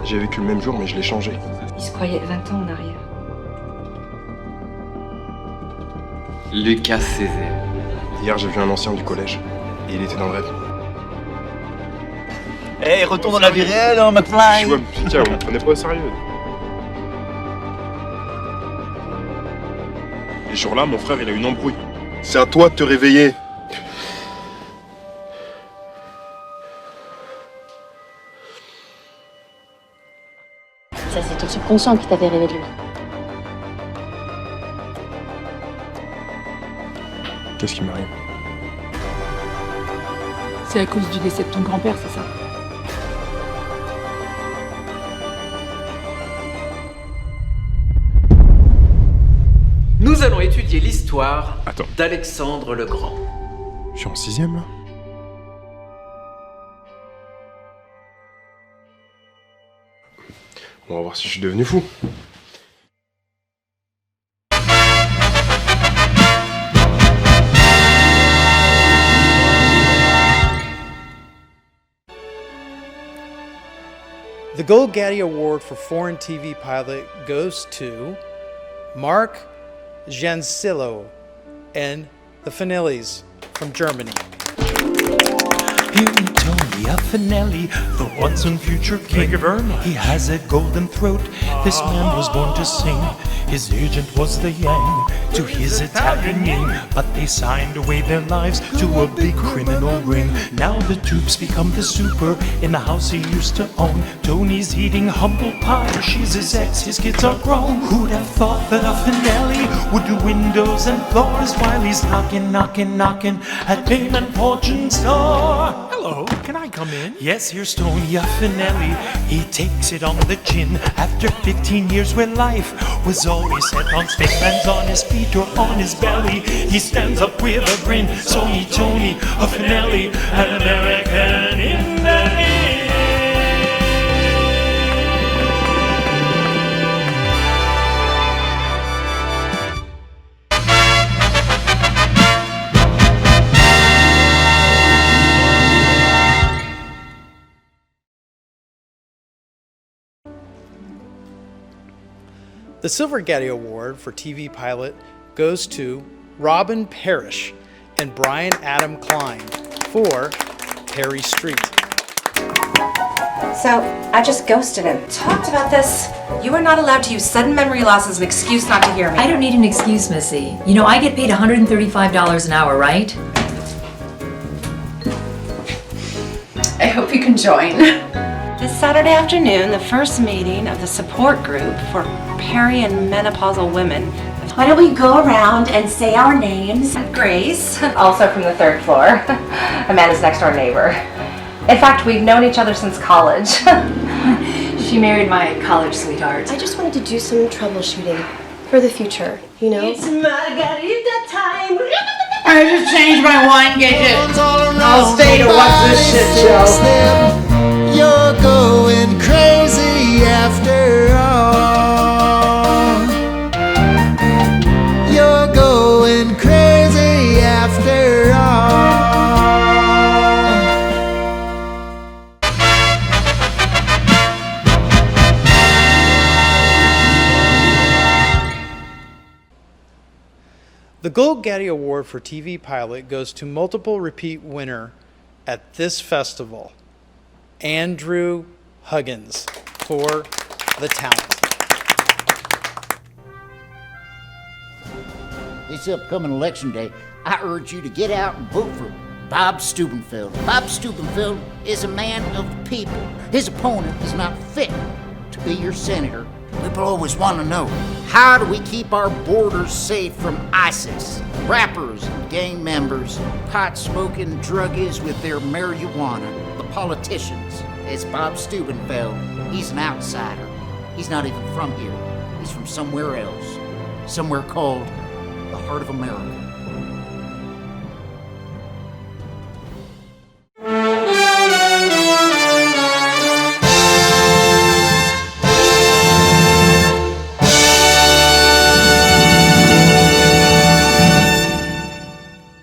J'ai vécu le même jour, mais je l'ai changé. Il se croyait 20 ans en arrière. Lucas Césaire. Hier, j'ai vu un ancien du collège, et il était dans le rêve. Hey, retourne dans la vie réelle, hein, McFly. Ouais, tiens, on me prenait pas au sérieux. Et ce jour-là, mon frère, il a eu une embrouille. C'est à toi de te réveiller. Ça, c'est ton subconscient qui t'avait rêvé de lui. Qu'est-ce qui m'arrive? C'est à cause du décès de ton grand-père, c'est ça? Nous allons étudier l'histoire d'Alexandre le Grand. Je suis en 6e là? On va voir si je suis devenu fou. The Gold Gaddy Award for Foreign TV Pilot goes to Mark Jansillo and the Finellis from Germany. Tony Finelli, the once and future king. Thank you very much. He has a golden throat. This man was born to sing. His agent was the yang to his Italian yin, but they signed away their lives to a big criminal ring. Now the tubes become the super in the house he used to own. Tony's eating humble pie. She's his ex. His kids are grown. Who'd have thought that a Finelli would do windows and floors while he's knocking at Payment Fortune's door? Hello, can I come in? Yes, here's Tony Finelli. He takes it on the chin after 15 years where life was always set on stick. Hands on his feet or on his belly. He stands up with a grin. Tony Finelli, an American in the inn. The Silver Gaddy Award for TV pilot goes to Robin Parrish and Brian Adam Klein for Perry Street. So, I just ghosted him. Talked about this. You are not allowed to use sudden memory loss as an excuse not to hear me. I don't need an excuse, Missy. You know, I get paid $135 an hour, right? I hope you can join. This Saturday afternoon, the first meeting of the support group for peri and menopausal women. Why don't we go around and say our names? Grace, also from the third floor. Amanda's next door neighbor. In fact, we've known each other since college. She married my college sweetheart. I just wanted to do some troubleshooting for the future, you know? It's Margarita time. I just changed my wine gadget. I'll stay to watch this shit show. You're going crazy after all. You're going crazy after all. The Gold Gaddy Award for TV pilot goes to multiple repeat winner at this festival, Andrew Huggins for The Talent. This upcoming election day, I urge you to get out and vote for Bob Steubenfeld. Bob Steubenfeld is a man of the people. His opponent is not fit to be your senator. People always want to know, how do we keep our borders safe from ISIS, rappers and gang members, pot-smoking druggies with their marijuana, the politicians? It's Bob Steubenfeld. He's an outsider. He's not even from here. He's from somewhere else, somewhere called the heart of America.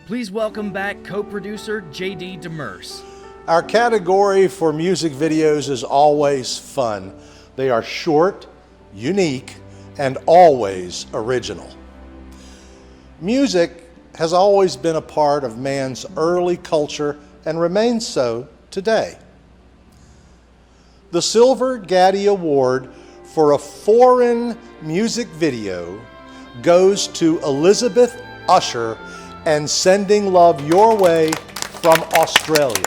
Please welcome back co-producer J.D. Demers. Our category for music videos is always fun. They are short, unique, and always original. Music has always been a part of man's early culture and remains so today. The Silver Gaddy Award for a foreign music video goes to Elizabeth Usher and Sending Love Your Way from Australia.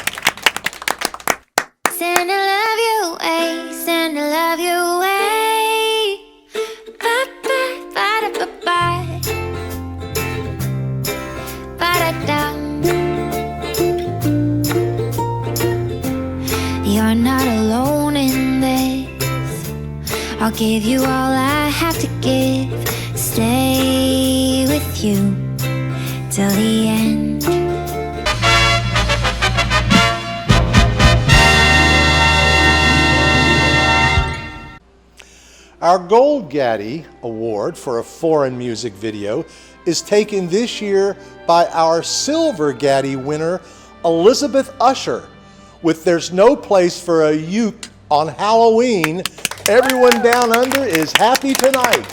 Send a love your way, send a love your way. Ba ba ba da ba ba. Ba da da. You're not alone in this. I'll give you all I have to give. Stay with you till the end. Our Gold Gaddy Award for a foreign music video is taken this year by our Silver Gaddy winner, Elizabeth Usher, with There's No Place for a Uke on Halloween. Everyone down under is happy tonight.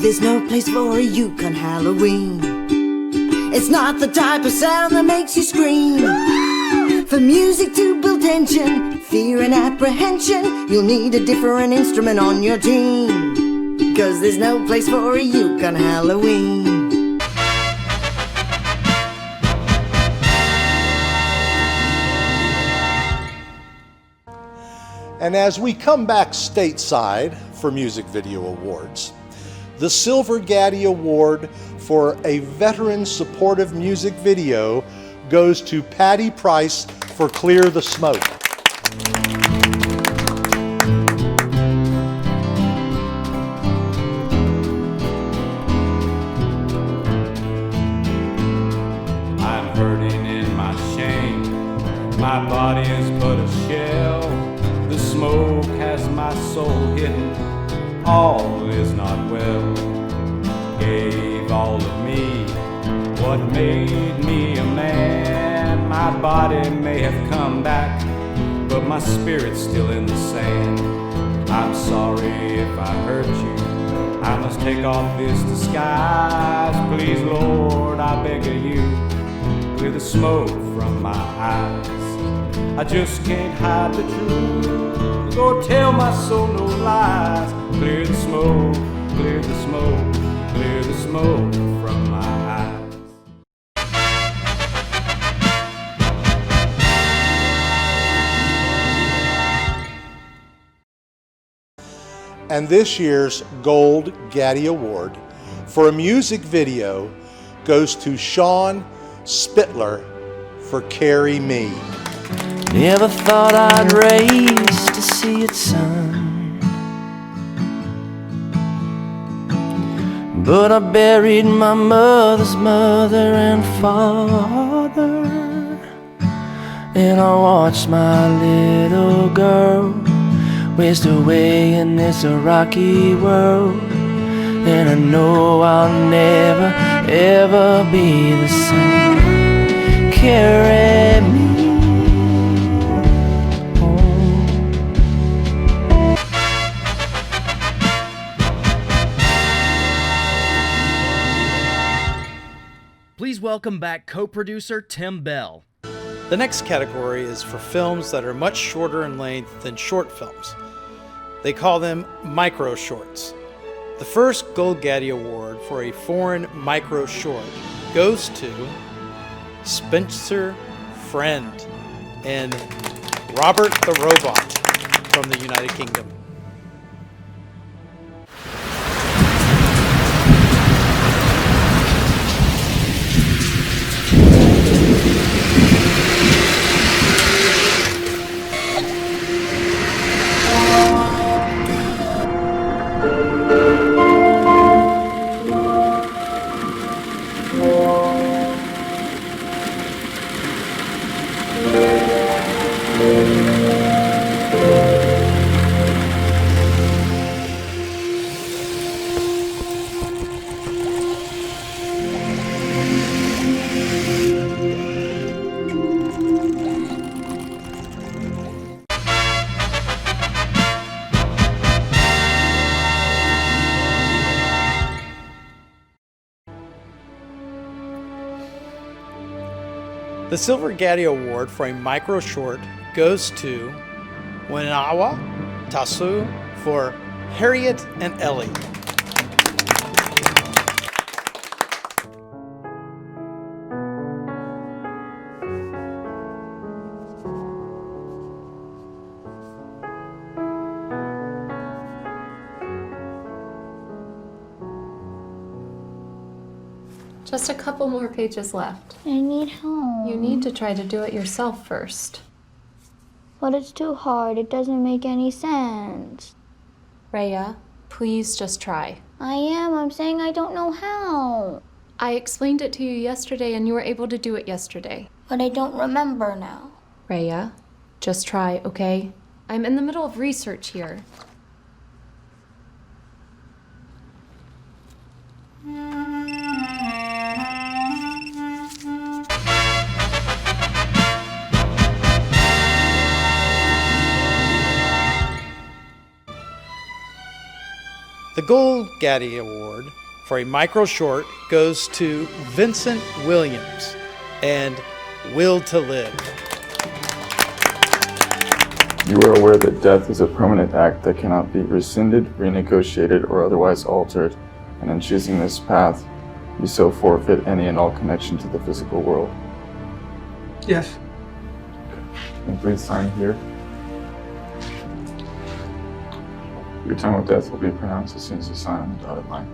there's no place for a Yukon Halloween. It's not the type of sound that makes you scream. For music to build tension, fear and apprehension, you'll need a different instrument on your team. 'Cause there's no place for a Yukon Halloween. And as we come back stateside for Music Video Awards, the Silver Gaddy Award for a Veteran Supportive Music Video goes to Patty Price for Clear the Smoke. I'm hurting in my shame. My body is but a shell. The smoke has my soul hidden. All is not well. Gave all of me what made me a man. My body may have come back, but my spirit's still in the sand. I'm sorry if I hurt you. I must take off this disguise. Please, Lord, I beg of you, clear the smoke from my eyes. I just can't hide the truth, or tell my soul no lies. Clear the smoke, clear the smoke, clear the smoke from my eyes. And this year's Gold Gaddy Award for a music video goes to Sean Spittler for Carry Me. Never thought I'd raise to see it, son, but I buried my mother's mother and father, and I watched my little girl waste away in this rocky world. And I know I'll never, ever be the same. Carry me home. Please welcome back co-producer Tim Bell. The next category is for films that are much shorter in length than short films. They call them micro shorts. The first Gold Gaddy Award for a foreign micro short goes to Spencer Friend and Robert the Robot from the United Kingdom. The Silver Gaddy Award for a micro short goes to Wenawa Tasu for Harriet and Ellie. Just a couple more pages left. I need help. You need to try to do it yourself first. But it's too hard. It doesn't make any sense. Rhea, please just try. I am. I'm saying I don't know how. I explained it to you yesterday and you were able to do it yesterday. But I don't remember now. Rhea, just try, okay? I'm in the middle of research here. The The Gold Gaddy Award for a micro short goes to Vincent Williams and Will to Live. You are aware that death is a permanent act that cannot be rescinded, renegotiated, or otherwise altered, and in choosing this path, you so forfeit any and all connection to the physical world. Yes. Can you please sign here? Your time of death will be pronounced as soon as you sign on the dotted line.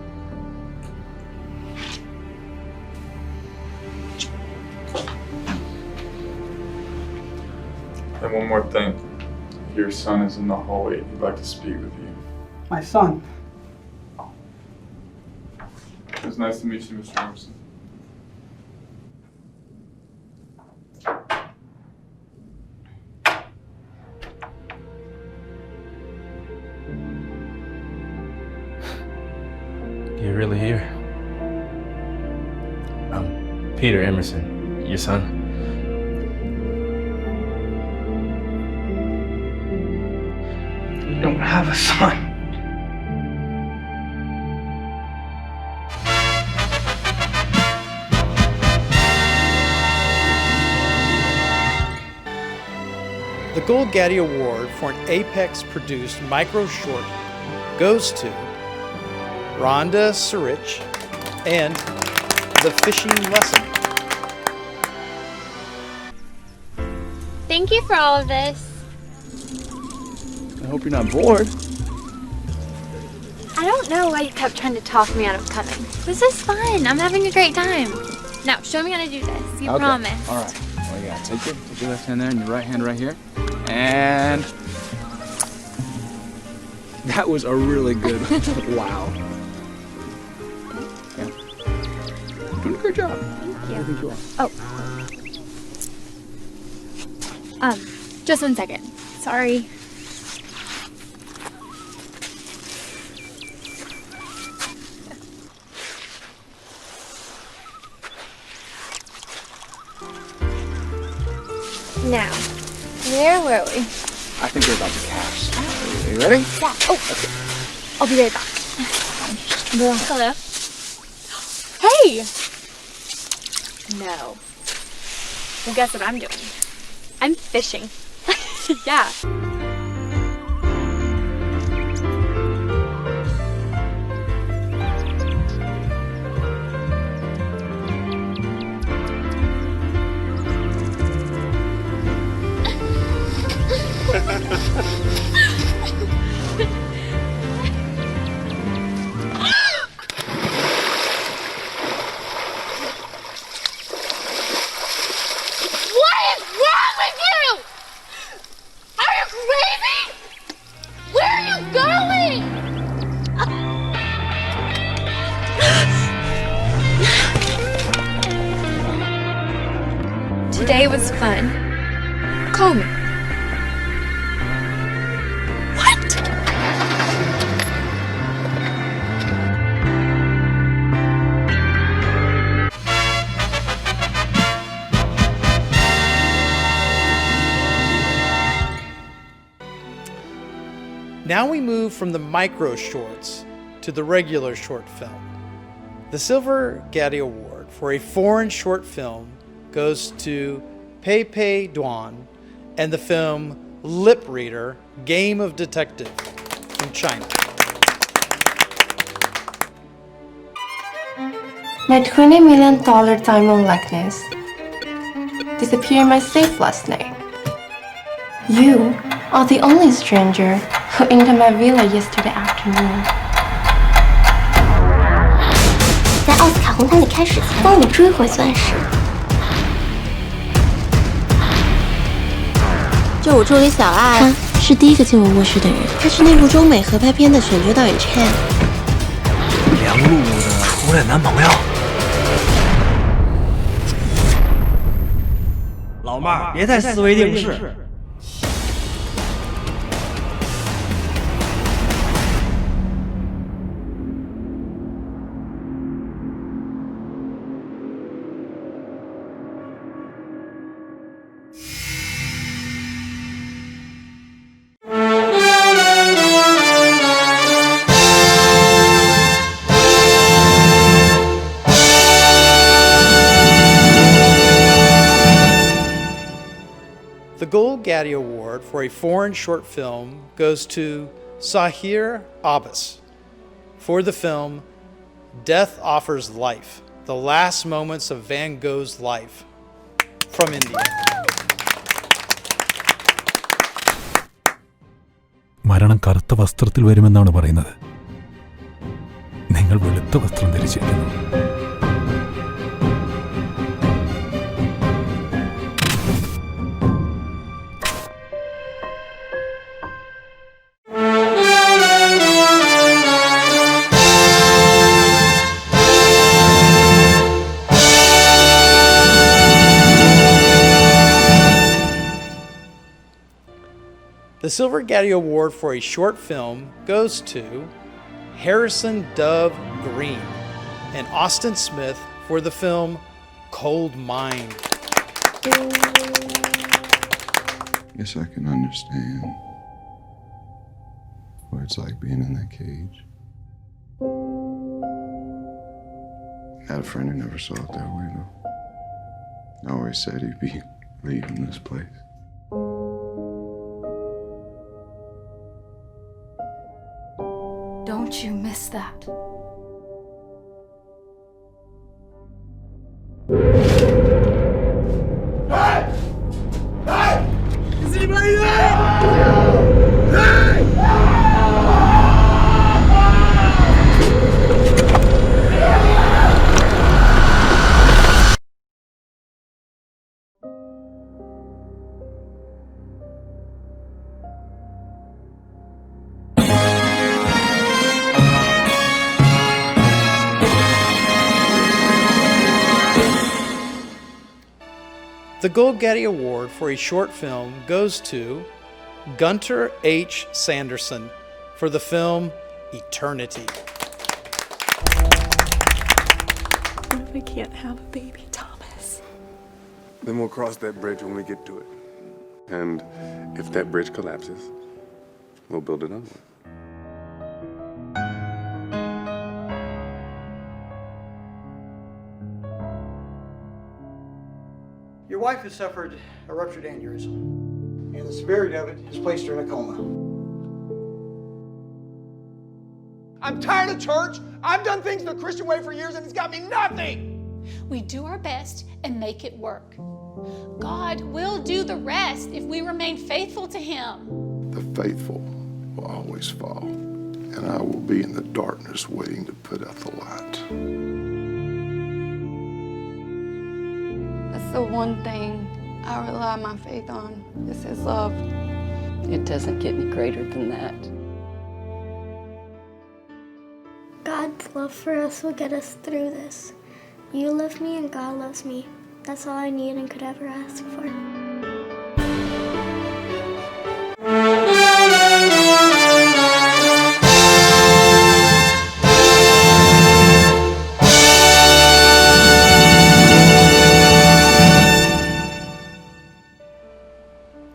And one more thing. Your son is in the hallway. He'd like to speak with you. My son. It was nice to meet you, Mr. Emerson. You're really here? Peter Emerson, your son. You don't have a son. The Gold Gaddy Award for an Apex-produced micro short goes to Rhonda Surich and The Fishing Lesson. Thank you for all of this. I hope you're not bored. I don't know why you kept trying to talk me out of coming. This is fun. I'm having a great time. Now, show me how to do this. You promise. All right. Well, yeah, take your left hand there and your right hand right here. And that was a really good wow. Yeah. You're doing a great job. Thank you. I think you are. Oh. Just 1 second. Sorry. Now, where were we? I think we're about to cast. Are you ready? Yeah. Oh, okay. I'll be right back. Hello. Hey! No. Well, guess what I'm doing? I'm fishing. Yeah. Today was fun. Call me. What? Now we move from the micro shorts to the regular short film. The Silver Gaddy Award for a foreign short film goes to Pepe Duan and the film Lip Reader, Game of Detective from China. My $20 million diamond likeness disappeared in my safe last night. You are the only stranger who entered my villa yesterday afternoon. 在奥斯卡红毯里开始帮我追回钻石。就我助理小爱，他是第一个进我卧室的人。他是那部中美合拍片的选角导演 Chan。梁露露的初恋男朋友。老妹儿，别太思维定式。Gold Gaddy Award for a foreign short film goes to Sahir Abbas for the film Death Offers Life, The Last Moments of Van Gogh's Life from India. മരണം കറുത്ത വസ്ത്രത്തിൽ വരുമെന്നാണ് പറയുന്നത്. നിങ്ങൾ വെളുത്ത വസ്ത്രം ധരിച്ചിരിക്കുന്നു. The Silver Gaddy Award for a short film goes to Harrison Dove Green and Austin Smith for the film Cold Mind. Guess I can understand what it's like being in that cage. I had a friend who never saw it that way, though. I always said he'd be leaving this place. Don't you miss that? Hey! Hey! Is anybody there? Hey! The Gold Gaddy Award for a short film goes to Gunter H. Sanderson for the film Eternity. What if I can't have a baby, Thomas? Then we'll cross that bridge when we get to it. And if that bridge collapses, we'll build another one. Your wife has suffered a ruptured aneurysm, and the severity of it has placed her in a coma. I'm tired of church. I've done things the Christian way for years, and it's got me nothing. We do our best and make it work. God will do the rest if we remain faithful to Him. The faithful will always fall, and I will be in the darkness waiting to put out the light. That's the one thing I rely my faith on, is His love. It doesn't get any greater than that. God's love for us will get us through this. You love me and God loves me. That's all I need and could ever ask for.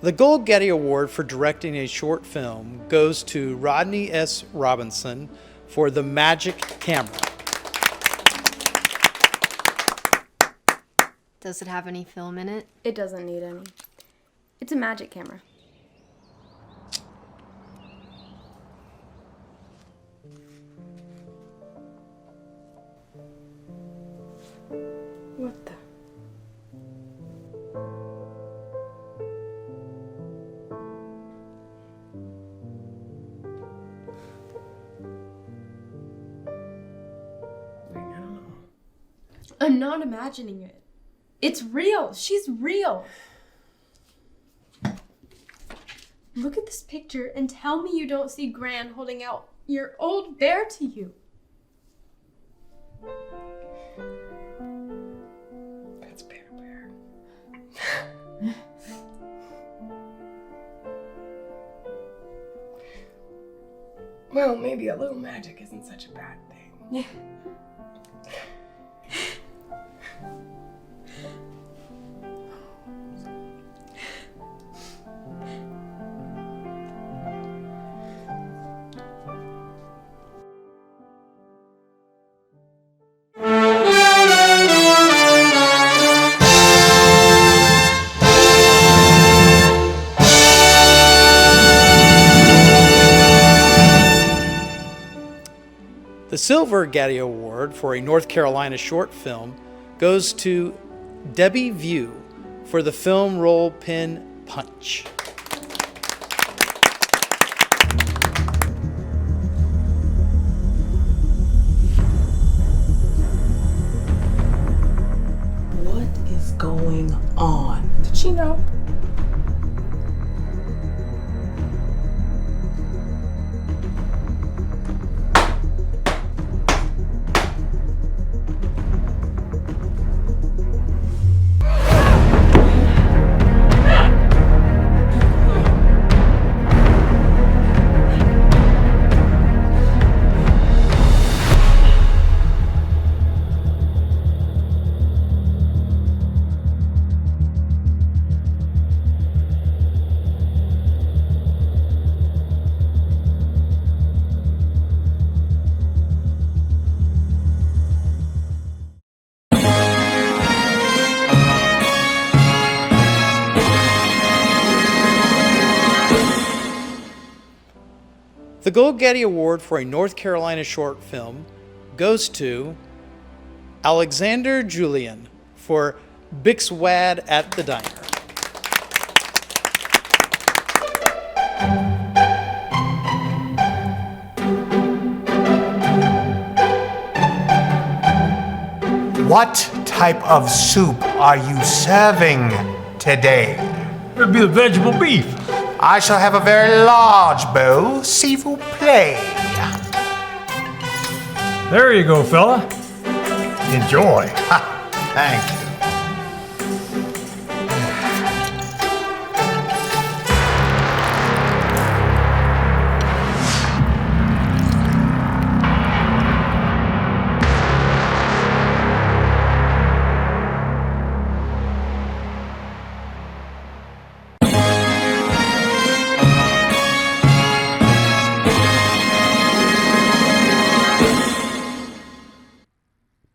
The Gold Gaddy Award for directing a short film goes to Rodney S. Robinson for The Magic Camera. Does it have any film in it? It doesn't need any. It's a magic camera. What the? I'm not imagining it. It's real. She's real. Look at this picture and tell me you don't see Gran holding out your old bear to you. That's Bear Bear. Well, maybe a little magic isn't such a bad thing. The Silver Gaddy Award for a North Carolina short film goes to Debbie View for the film role Pin Punch. What is going on? Did she know? The Gold Gaddy Award for a North Carolina short film goes to Alexander Julian for Bixwad at the Diner. What type of soup are you serving today? It'll be the vegetable beef. I shall have a very large bowl, s'il vous plaît. There you go, fella. Enjoy. Ha, thank you.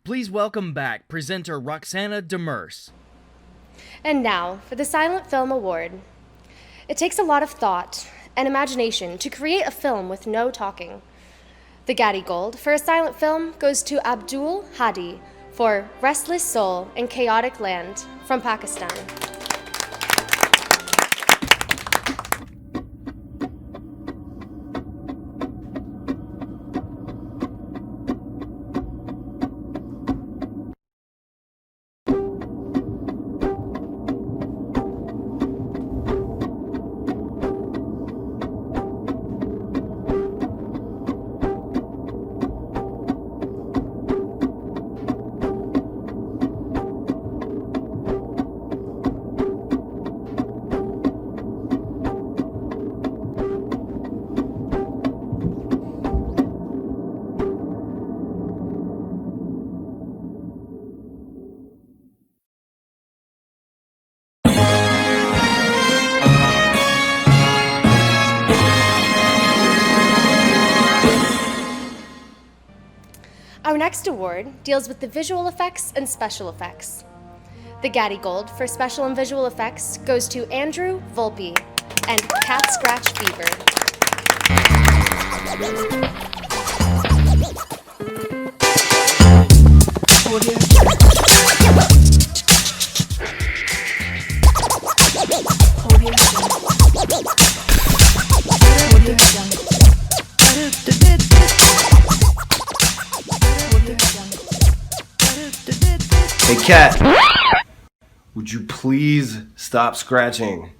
Please welcome back presenter Roxana Demers. And now for the Silent Film Award. It takes a lot of thought and imagination to create a film with no talking. The Gaddy Gold for a silent film goes to Abdul Hadi for Restless Soul in Chaotic Land from Pakistan. Our next award deals with the visual effects and special effects. The Gaddy Gold for special and visual effects goes to Andrew Volpe and Cat Scratch Fever. Hey, Cat. Would you please stop scratching?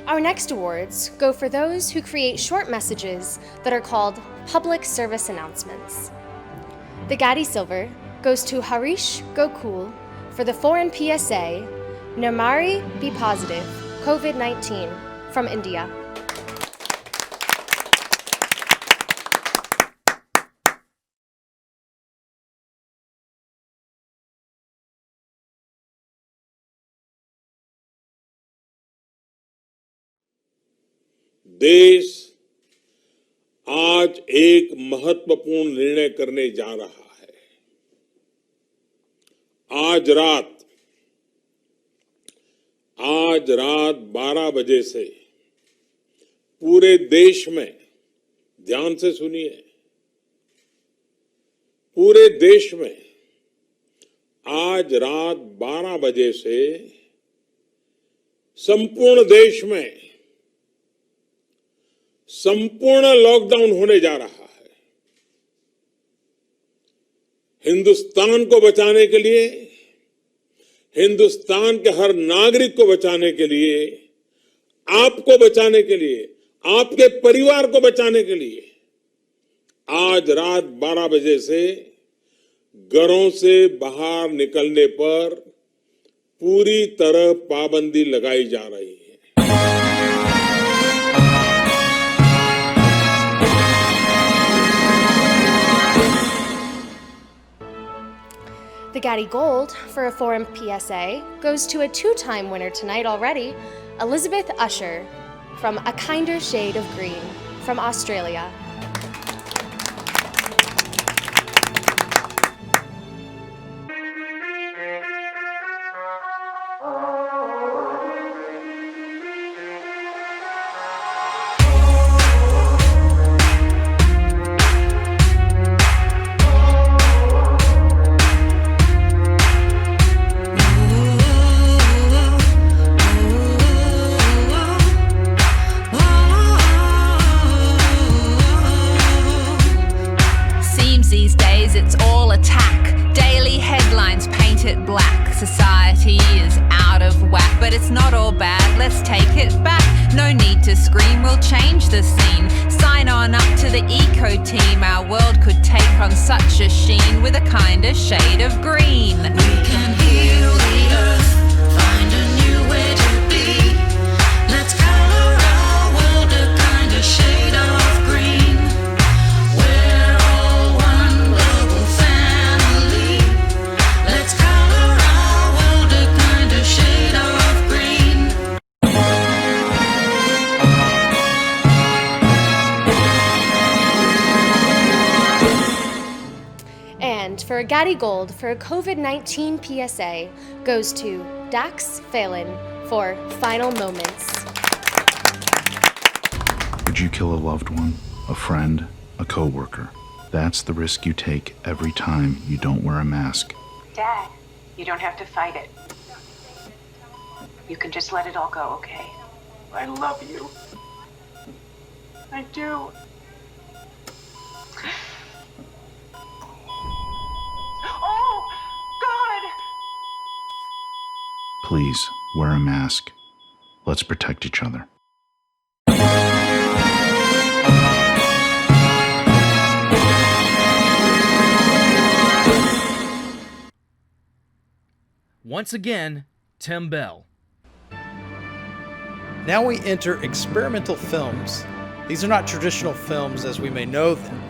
Our next awards go for those who create short messages that are called public service announcements. The Gaddy Silver goes to Harish Gokul for the foreign PSA, Nirmari Be Positive, COVID-19 from India. देश आज एक महत्वपूर्ण निर्णय करने जा रहा है। आज रात 12 बजे से पूरे देश में, ध्यान से सुनिए, पूरे देश में आज रात 12 बजे से संपूर्ण देश में संपूर्ण लॉकडाउन होने जा रहा है। हिंदुस्तान को बचाने के लिए, हिंदुस्तान के हर नागरिक को बचाने के लिए, आपको बचाने के लिए, आपके परिवार को बचाने के लिए आज रात 12 बजे से घरों से बाहर निकलने पर पूरी तरह पाबंदी लगाई जा रही है। The Gaddy Gold for a Forum PSA goes to a two-time winner tonight already, Elizabeth Usher from A Kinder Shade of Green from Australia. Society is out of whack, but it's not all bad, let's take it back. No need to scream, we'll change the scene. Sign on up to the eco team. Our world could take on such a sheen with a kinder shade of green. We can heal the earth, find a new way to be. Let's color our world a kinder shade of green. We're all one global family. Let's color our world a kinder shade of green. And for a Gaddy Gold for a COVID-19 PSA goes to Dax Phelan for Final Moments. Would you kill a loved one, a friend, a coworker? That's the risk you take every time you don't wear a mask. Dad, you don't have to fight it. You can just let it all go, okay? I love you. I do. Oh, God! Please, wear a mask. Let's protect each other. Once again, Tim Bell. Now we enter experimental films. These are not traditional films as we may know them.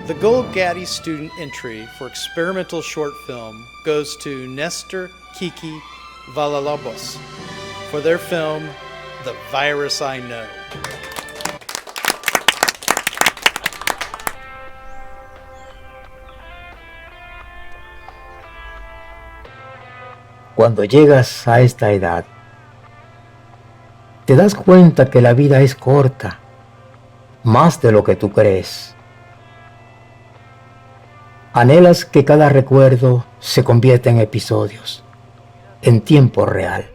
The Gold Gaddy student entry for experimental short film goes to Nestor Kiki Villalobos for their film, The Virus I Know. Cuando llegas a esta edad, te das cuenta que la vida es corta, más de lo que tú crees. Anhelas que cada recuerdo se convierta en episodios, en tiempo real.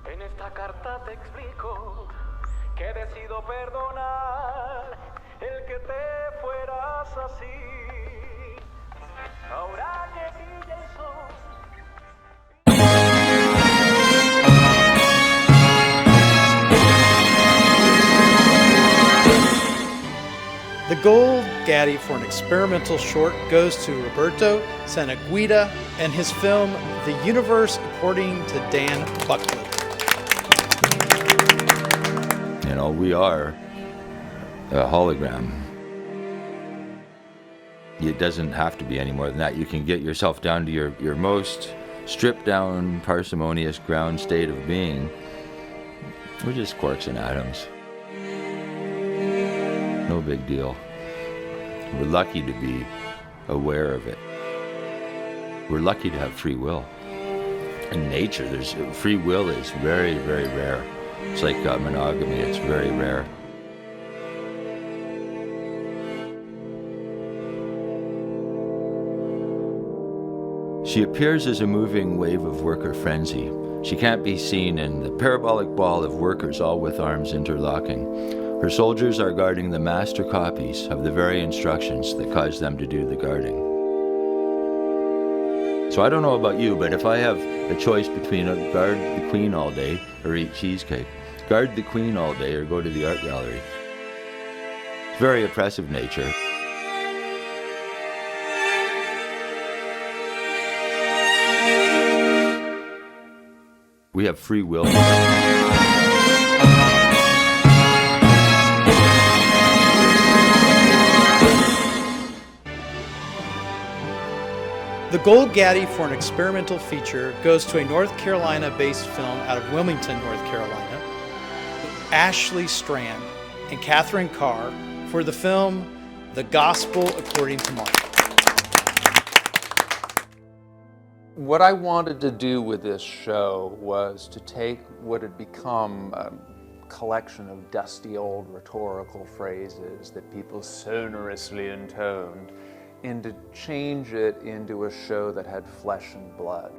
En esta carta te explico que decido perdonar el que te fueras así. Ahora que brilla el sol. The Gold Gaddy for an experimental short goes to Roberto Santaguida and his film The Universe According to Dan Buckley. You know, we are a hologram. It doesn't have to be any more than that. You can get yourself down to your most stripped down, parsimonious ground state of being. We're just quarks and atoms. no big deal. We're lucky to be aware of it. We're lucky to have free will. In nature, free will is very, very rare. It's like monogamy, it's very rare. She appears as a moving wave of worker frenzy. She can't be seen in the parabolic ball of workers, all with arms interlocking. Her soldiers are guarding the master copies of the very instructions that cause them to do the guarding. So I don't know about you, but if I have a choice between guard the Queen all day or eat cheesecake, guard the Queen all day or go to the art gallery. It's very oppressive nature. We have free will. The Gold Gaddy for an experimental feature goes to a North Carolina-based film out of Wilmington, North Carolina, Ashley Strand and Catherine Carr for the film The Gospel According to Mark. What I wanted to do with this show was to take what had become a collection of dusty old rhetorical phrases that people sonorously intoned and to change it into a show that had flesh and blood.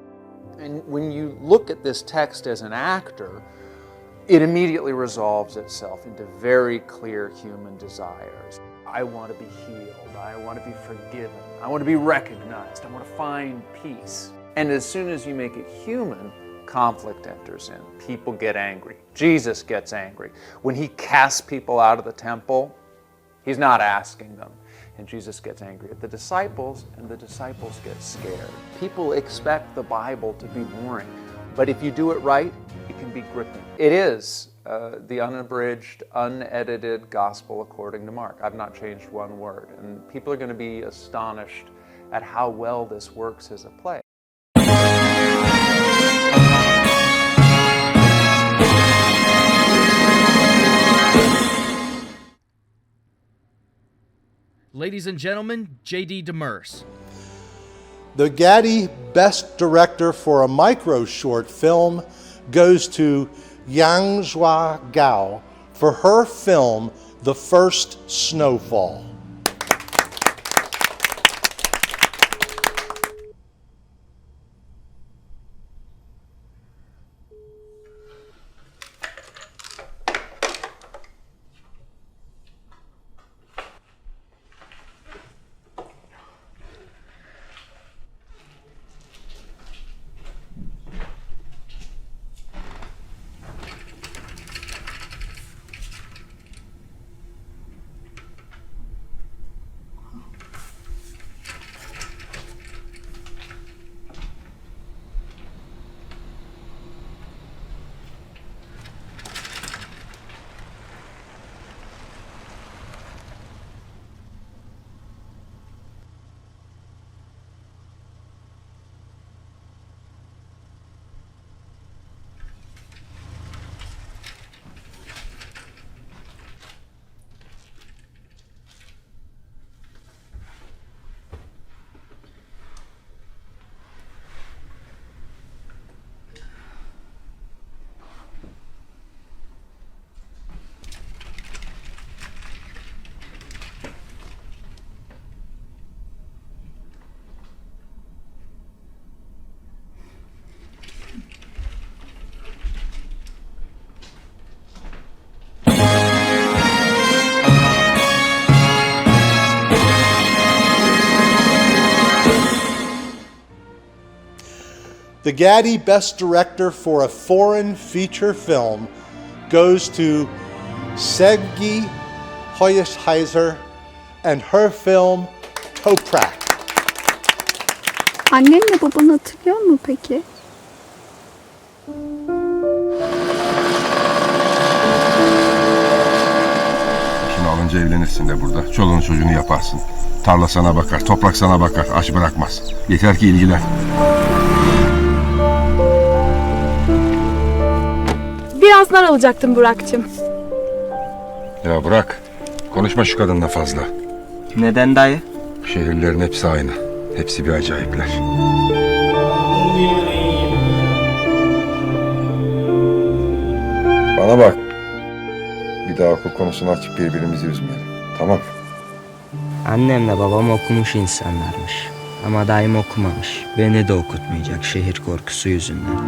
And when you look at this text as an actor, it immediately resolves itself into very clear human desires. I want to be healed, I want to be forgiven, I want to be recognized, I want to find peace. And as soon as you make it human, conflict enters in. People get angry. Jesus gets angry. When he casts people out of the temple, he's not asking them. And Jesus gets angry at the disciples, and the disciples get scared. People expect the Bible to be boring, but if you do it right, it can be gripping. It is the unabridged, unedited Gospel according to Mark. I've not changed one word, and people are going to be astonished at how well this works as a play. Ladies and gentlemen, J.D. Demers. The Gaddy Best Director for a Micro Short Film goes to Yang Zhua Gao for her film, The First Snowfall. The Gaddy Best Director for a Foreign Feature Film goes to Sevgi Hoyesheiser and her film Toprak. Annenle babanı hatırlıyor musun peki? Şimdi alınca evlenirsin de burada. Çoluğunu çocuğunu yaparsın. Tarla sana bakar, toprak sana bakar. Aç bırakmaz. Yeter ki ilgilen. Biraz nar alacaktım Burak'cığım. Ya bırak. Konuşma şu kadınla fazla. Neden dayı? Şehirlerin hepsi aynı. Hepsi bir acayipler. Bana bak. Bir daha okul konusunu açıp birbirimizi üzmeyelim. Tamam. Annemle babam okumuş insanlarmış. Ama dayım okumamış. Beni de okutmayacak şehir korkusu yüzünden.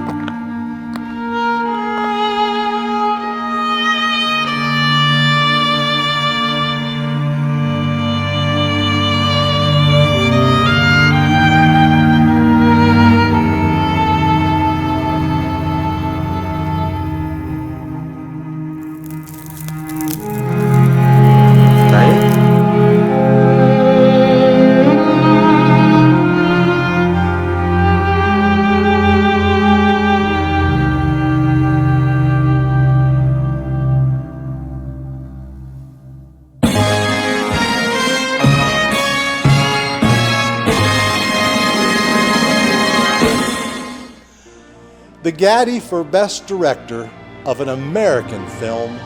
The Gaddy for Best Director of an American film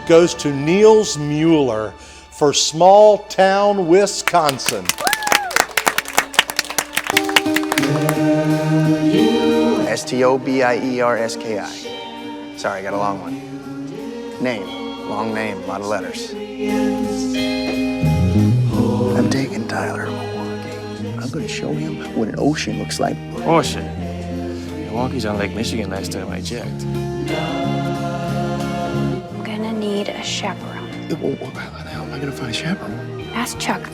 goes to Niels Mueller for Small Town, Wisconsin. Stobierski. Sorry, I got a long one. Name, long name, a lot of letters. I'm taking Tyler to Milwaukee. I'm gonna show him what an ocean looks like. Ocean? Milwaukee's on Lake Michigan last time I checked. I'm gonna need a chaperone. Well, how the hell am I gonna find a chaperone? Ask Chuck.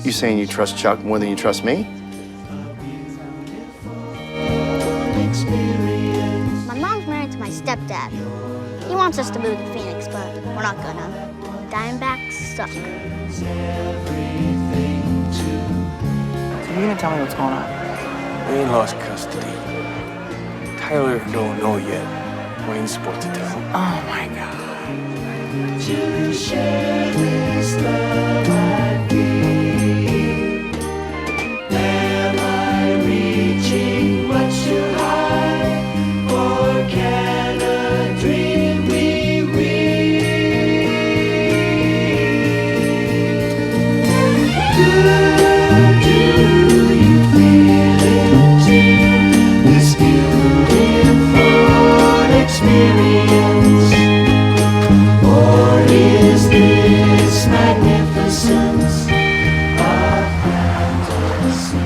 You saying you trust Chuck more than you trust me? My mom's married to my stepdad. He wants us to move to Phoenix, but we're not gonna. Diamondbacks suck. So you gonna tell me what's going on? We ain't lost custody. Tyler don't know yet. We ain't supposed to tell. Oh my God. To share this love I feel. Am I reaching much too high? Or can a dream be real? Do you feel it too? This beautiful experience, or is this magnificence a fantasy?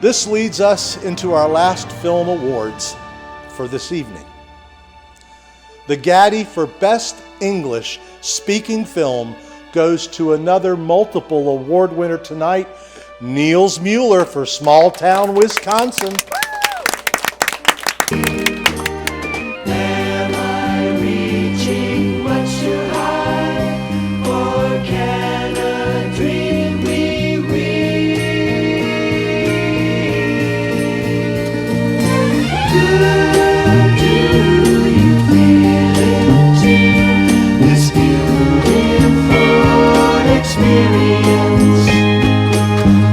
This leads us into our last film awards for this evening. The Gaddy for Best English Speaking Film goes to another multiple award winner tonight, Niels Mueller for Small Town, Wisconsin. Am I reaching much too high, or can a dream be real? Do you feel it too? This beautiful experience,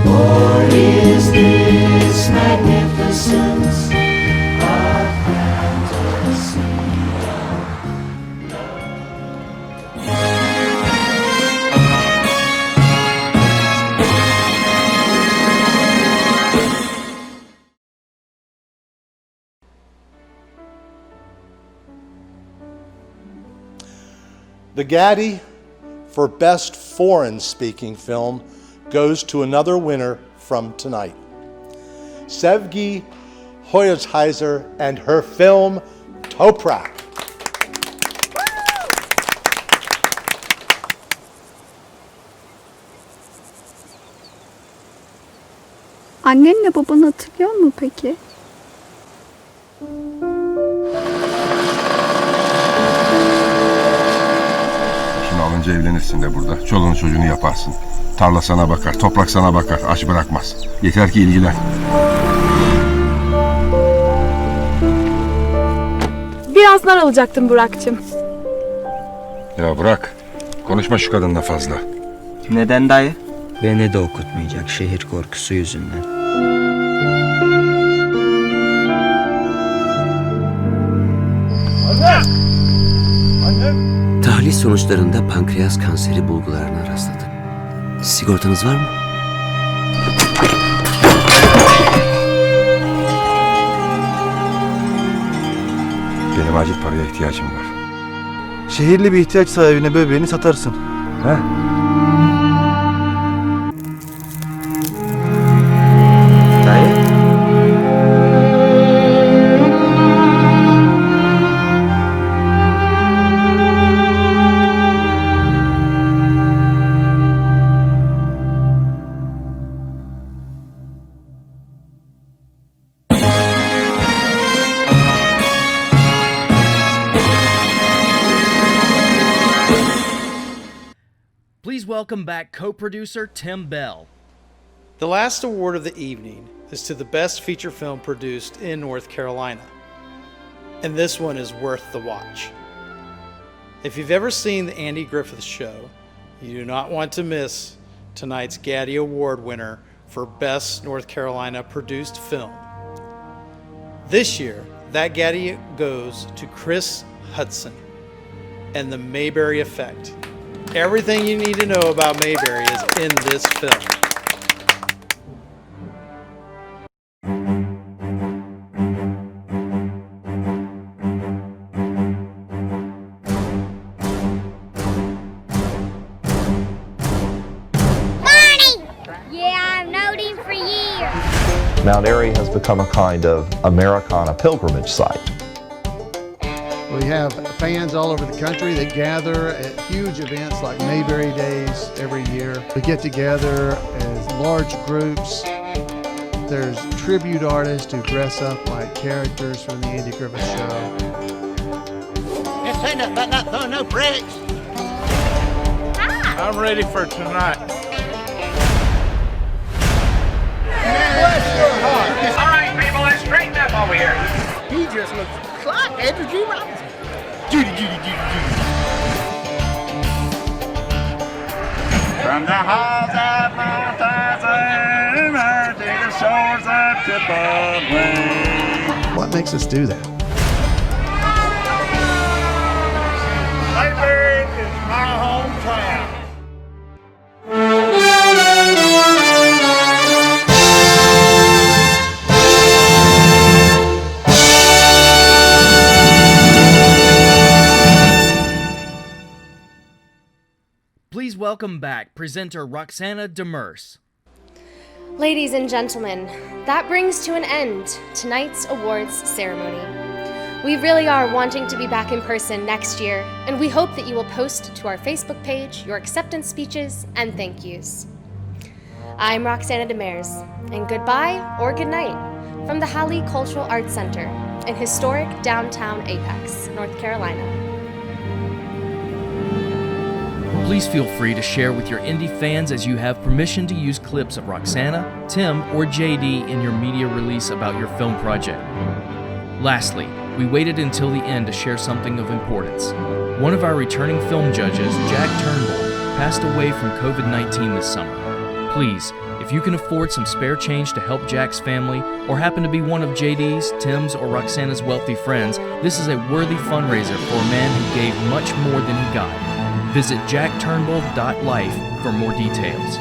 or is this magnificence a fantasy? The Gaddy for Best Foreign Speaking Film goes to another winner from tonight, Sevgi Hoyazheiser and her film Toprak. Annenle babanı hatırlıyor musun peki? Şimdi alınca evlenirsin de burada. Çoluğunu çocuğunu yaparsın. Tarla sana bakar, toprak sana bakar. Aç bırakmaz. Yeter ki ilgilen. Biraz nar alacaktım Burak'cığım. Ya bırak. Konuşma şu kadınla fazla. Neden dayı? Beni de okutmayacak şehir korkusu yüzünden. Tahlil sonuçlarında pankreas kanseri bulgularına rastladık. Sigortanız var mı? Benim acil paraya ihtiyacım var. Şehirli bir ihtiyaç sahibine böbreğini satarsın. He? Please welcome back co-producer Tim Bell. The last award of the evening is to the best feature film produced in North Carolina. And this one is worth the watch. If you've ever seen the Andy Griffith Show, you do not want to miss tonight's Gaddy Award winner for Best North Carolina Produced Film. This year, that Gaddy goes to Chris Hudson and The Mayberry Effect. Everything you need to know about Mayberry is in this film. Mount Airy has become a kind of Americana pilgrimage site. We have fans all over the country that gather at huge events like Mayberry Days every year. We get together as large groups. There's tribute artists who dress up like characters from the Andy Griffith Show. This ain't about not throwing no bricks. I'm ready for tonight. Bless your heart. All right, people, let's straighten up over here. He just looks like Andrew G. Robinson. Judy. From the halls of Mount Azure to the shores of Tippaway. What makes us do that? Mayberry is my hometown. Please welcome back presenter Roxana Demers. Ladies and gentlemen, that brings to an end tonight's awards ceremony. We really are wanting to be back in person next year, and we hope that you will post to our Facebook page your acceptance speeches and thank yous. I'm Roxana Demers, and goodbye or good night from the Halle Cultural Arts Center in historic downtown Apex, North Carolina. Please feel free to share with your indie fans as you have permission to use clips of Roxana, Tim, or JD in your media release about your film project. Lastly, we waited until the end to share something of importance. One of our returning film judges, Jack Turnbull, passed away from COVID-19 this summer. Please, if you can afford some spare change to help Jack's family, or happen to be one of JD's, Tim's, or Roxana's wealthy friends, this is a worthy fundraiser for a man who gave much more than he got. Visit jackturnbull.life for more details.